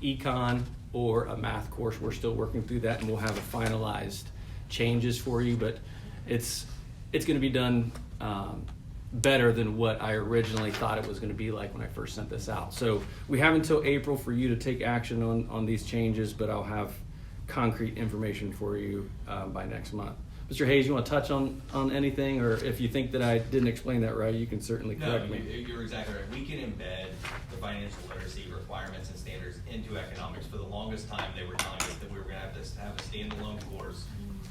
econ or a math course. We're still working through that, and we'll have a finalized changes for you, but it's going to be done better than what I originally thought it was going to be like when I first sent this out. So we have until April for you to take action on these changes, but I'll have concrete information for you by next month. Mr. Hayes, you want to touch on anything, or if you think that I didn't explain that right, you can certainly correct me. You're exactly right. We can embed the financial literacy requirements and standards into economics. For the longest time, they were telling us that we were going to have a standalone course.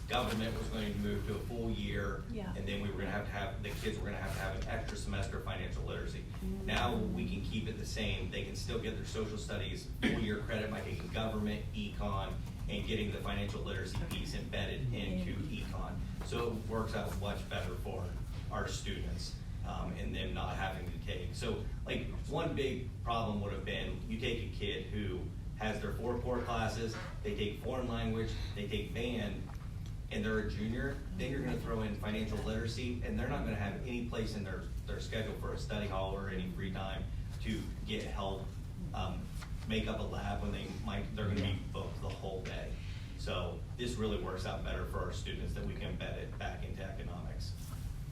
Government was going to move to a full year, and then we were going to have the kids were going to have an extra semester of financial literacy. Now we can keep it the same. They can still get their social studies full year credit by taking government, econ, and getting the financial literacy piece embedded into econ. So it works out much better for our students, and them not having to take. So like one big problem would have been you take a kid who has their 4 core classes, they take foreign language, they take band, and they're a junior, then you're gonna throw in financial literacy, and they're not gonna have any place in their schedule for a study hall or any free time to get help, make up a lab when they're gonna be booked the whole day. So this really works out better for our students that we can embed it back into economics.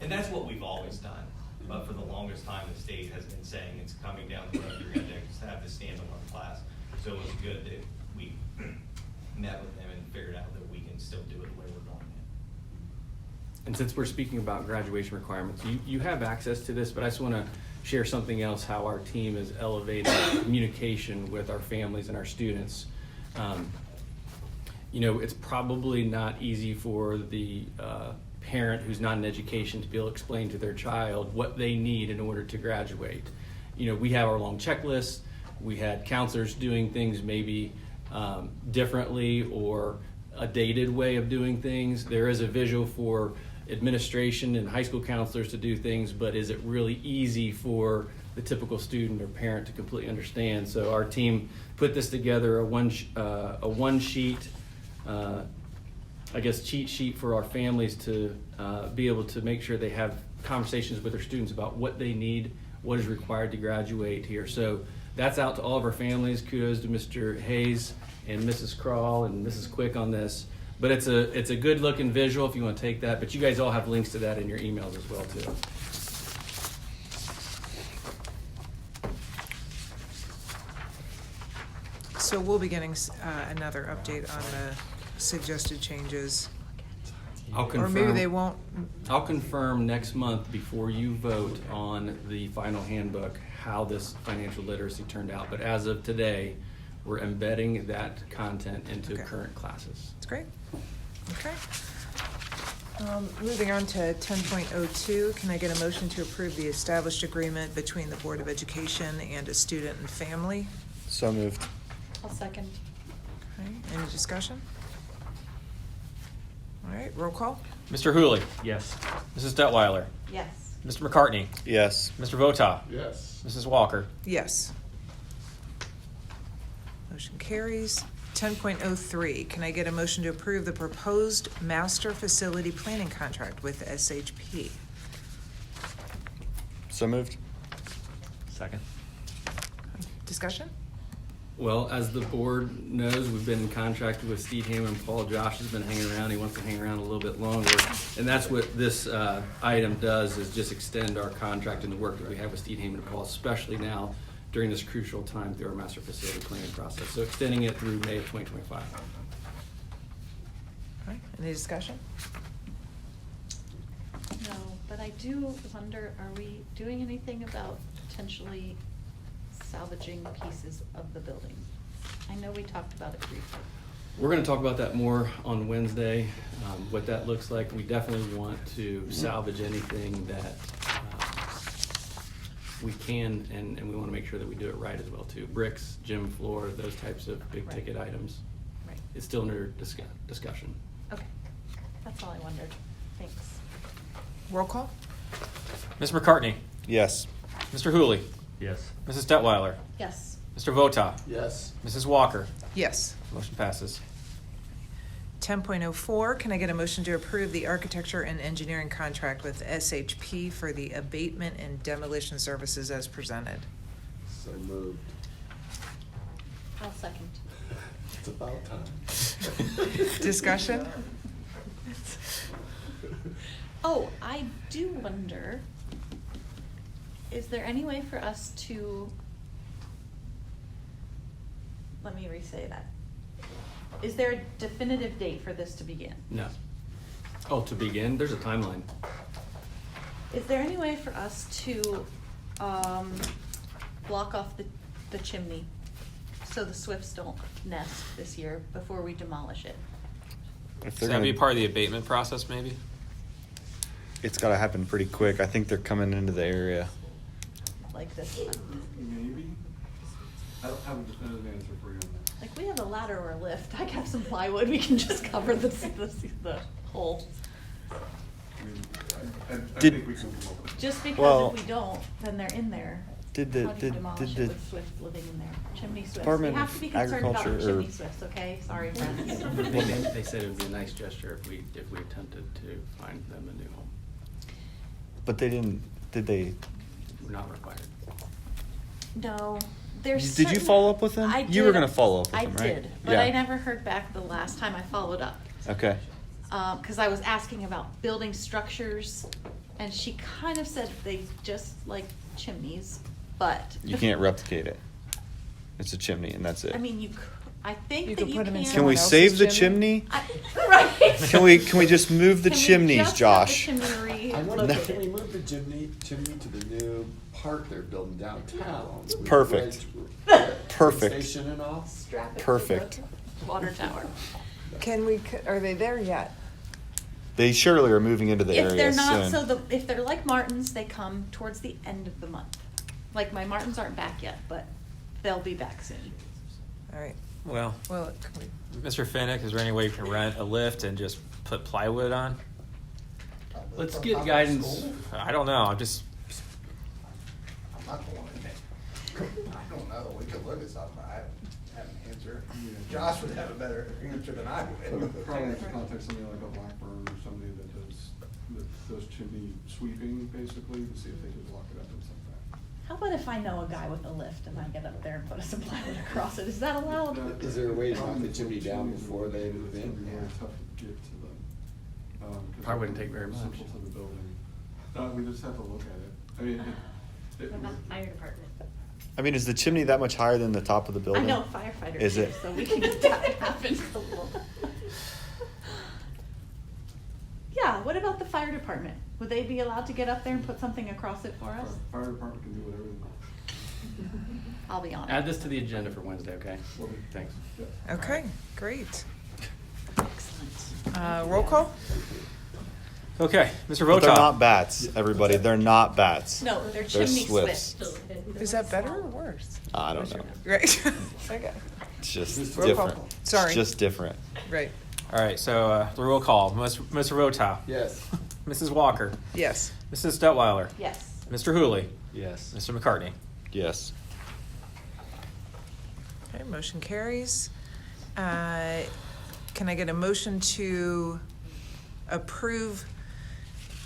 And that's what we've always done. But for the longest time, the state has been saying it's coming down the road, you're gonna have this standalone class. So it was good that we met with them and figured out that we can still do it the way we're doing it. And since we're speaking about graduation requirements, you have access to this, but I just want to share something else, how our team is elevating communication with our families and our students. It's probably not easy for the parent who's not in education to be able to explain to their child what they need in order to graduate. We have our long checklists. We had counselors doing things maybe differently or a dated way of doing things. There is a visual for administration and high school counselors to do things, but is it really easy for the typical student or parent to completely understand? So our team put this together, a one sheet, cheat sheet for our families to be able to make sure they have conversations with their students about what they need, what is required to graduate here. So that's out to all of our families. Kudos to Mr. Hayes and Mrs. Crawl and Mrs. Quick on this. But it's a good looking visual if you want to take that. But you guys all have links to that in your emails as well too. So we'll be getting another update on the suggested changes. I'll confirm, or maybe they won't. I'll confirm next month before you vote on the final handbook how this financial literacy turned out. But as of today, we're embedding that content into current classes. That's great. Okay. Moving on to 10.02, can I get a motion to approve the established agreement between the Board of Education and a student and family? So moved. I'll second. Okay. Any discussion? All right, roll call. Mr. Hooley. Yes. Mrs. Detweiler. Yes. Mr. McCartney. Yes. Mr. Vota. Yes. Mrs. Walker. Yes. Motion carries. 10.03, can I get a motion to approve the proposed master facility planning contract with SHP? So moved. Second. Discussion? Well, as the board knows, we've been in contract with Steve Hammond and Paul. Josh has been hanging around. He wants to hang around a little bit longer. And that's what this item does, is just extend our contract and the work that we have with Steve Hammond and Paul, especially now during this crucial time through our master facility planning process. So extending it through May of 2025. All right, any discussion? No, but I do wonder, are we doing anything about potentially salvaging pieces of the building? I know we talked about it briefly. We're going to talk about that more on Wednesday, what that looks like. We definitely want to salvage anything that we can, and we want to make sure that we do it right as well too. Bricks, gym floor, those types of big ticket items. Right. It's still under discussion. Okay, that's all I wondered. Thanks. Roll call? Ms. McCartney. Yes. Mr. Hooley. Yes. Mrs. Detweiler. Yes. Mr. Vota. Yes. Mrs. Walker. Yes. Motion passes. 10.04, can I get a motion to approve the architecture and engineering contract with SHP for the abatement and demolition services as presented? So moved. I'll second. It's about time. Is there any way for us to, let me re-say that. Is there a definitive date for this to begin? No. Oh, to begin, there's a timeline. Is there any way for us to block off the chimney so the swifts don't nest this year before we demolish it? If So that'd be part of the abatement process, maybe? It's gotta happen pretty quick. I think they're coming into the area. Like this month? Maybe. I don't have a definitive answer for you on that. Like, we have a ladder or a lift. I have some plywood. We can just cover the hole. I mean, I Did- think we can come up with. Just because Well- if we don't, then they're in there. Did How do you demolish it with swifts living in there? Chimney swifts. We Department have of to be concerned about the Agriculture or- chimney swifts, okay? Sorry, friends. They said it would be a nice gesture if we attempted to find them a new home. But they didn't, did they? We're not required. No, there's Did you certain- follow up with them? I You were did. gonna follow up with I them, right? did, but Yeah. I never heard back the last time I followed up. Okay. Because I was asking about building structures, and she kind of said they just like chimneys, but. You can't replicate it. It's a chimney and that's it. I mean, I think You that could you put 'em in can. Can we someone save else's the chimney? chimney? Right. Can we just move the Can we chimneys, just have Josh? the chimney I wonder, relocated? can we move the chimney to the new park they're building downtown? with Perfect. right- Perfect. Station and all? Strap it to Perfect. the water tower. Are they there yet? They surely are moving into the If area they're not, soon. if they're like Martins, they come towards the end of the month. Like, my Martins aren't back yet, but they'll be back soon. All right. Well, Well, can we- Mr. Finnick, is there any way you can rent a lift and just put plywood on? Let's get guidance. I don't know, I'm just, I'm not going in there. I don't know, we could look at something, I haven't answered. Josh would have a better answer than I would. Probably have to contact somebody like a Blackburn or somebody that does chimney sweeping, basically, to see if they could lock it up and stuff like that. How about if I know a guy with a lift and I get up there and put some plywood across it? Is that allowed? Is there a way to knock the chimney down before they move in? It's very tough to get to them. 'Cause Probably wouldn't take very much. Central to the building. We just have to look at it. I mean, Fire department? I mean, is the chimney that much higher than the top of the I building? know firefighters Is too, it? so we can get that happen. Yeah, what about the fire department? Would they be allowed to get up there and put something across it for us? Fire department can do whatever they want. I'll be on it. Add this to the agenda for Wednesday, okay? Thanks. Okay, great. Excellent. Roll call? okay, Mr. But they're not Votak. bats, everybody. They're not bats. No, they're They're chimney swifts. swifts. Is that better or worse? I don't know. Right. Okay. It's just Roll call. different. Sorry. It's just different. Right. All right, so the roll call, Mr. Votak. Yes. Mrs. Walker. Yes. Mrs. Detweiler. Yes. Mr. Hooley. Yes. Mr. McCartney. Yes. Okay, motion carries. Can I get a motion to approve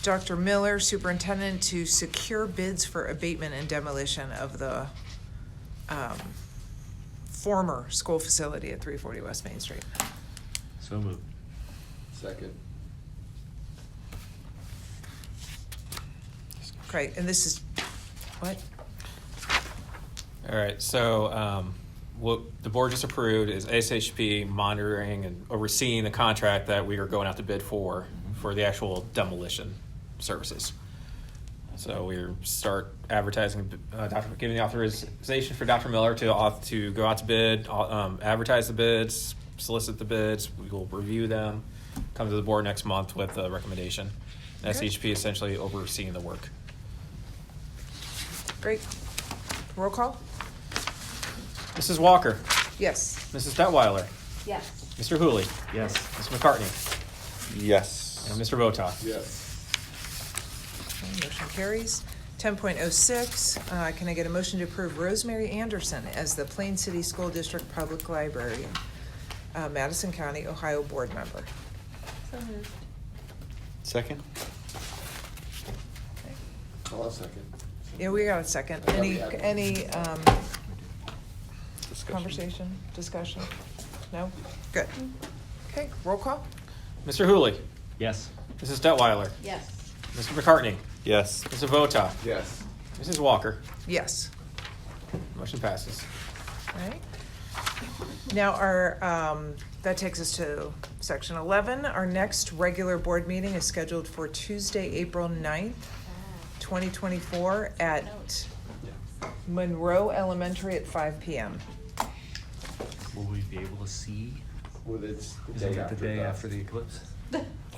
Dr. Miller, superintendent, to secure bids for abatement and demolition of the former school facility at 340 West Main Street? So moved. Second. Great, and this is, what? All right, so what the board just approved is ASHP monitoring and overseeing the contract that we are going out to bid for the actual demolition services. So we start advertising, giving the authorization for Dr. Miller to go out to bid, advertise the bids, solicit the bids. We will review them, come to the board next month with a recommendation. SHP essentially overseeing the work. Great. Roll call? Mrs. Walker, Yes. Mrs. Detweiler, Yes. Mr. Hooley, Yes. Mr. McCartney, Yes. and Mr. Votak. Yes. Okay, motion carries. 10.06, can I get a motion to approve Rosemary Anderson as the Plain City School District Public Library, Madison County, Ohio board member? So moved. Second? I'll have second. Yeah, we got a second. I thought we Any had- Discussion. conversation, discussion? No? Good. Okay, roll call? Mr. Hooley, Yes. Mrs. Detweiler, Yes. Mr. McCartney, Yes. Mr. Votak, Yes. Mrs. Walker. Yes. Motion passes. All right. Now that takes us to section 11. Our next regular board meeting is scheduled for Tuesday, April 9th, 2024 at Monroe Elementary at 5 p.m. Will we be able to see? Well, it's Is the it day the after. day that. after the eclipse?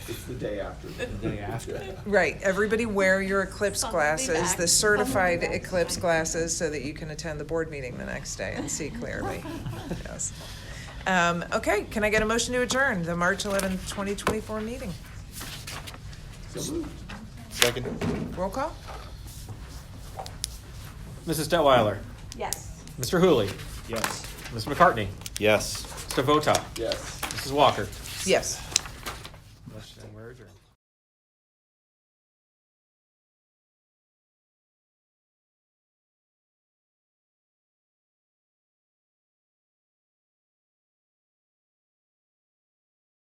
It's the day after. The day after? Right, everybody wear your eclipse Sun will be glasses, back. the Sun will be certified back. eclipse glasses, so that you can attend the board meeting the next day and see clearly. Yes. Okay, can I get a motion to adjourn the March 11th, 2024 meeting? So moved. Second. Roll call? Mrs. Detweiler. Yes. Mr. Hooley. Yes. Ms. McCartney. Yes. Mr. Vota. Yes. Mrs. Walker. Yes.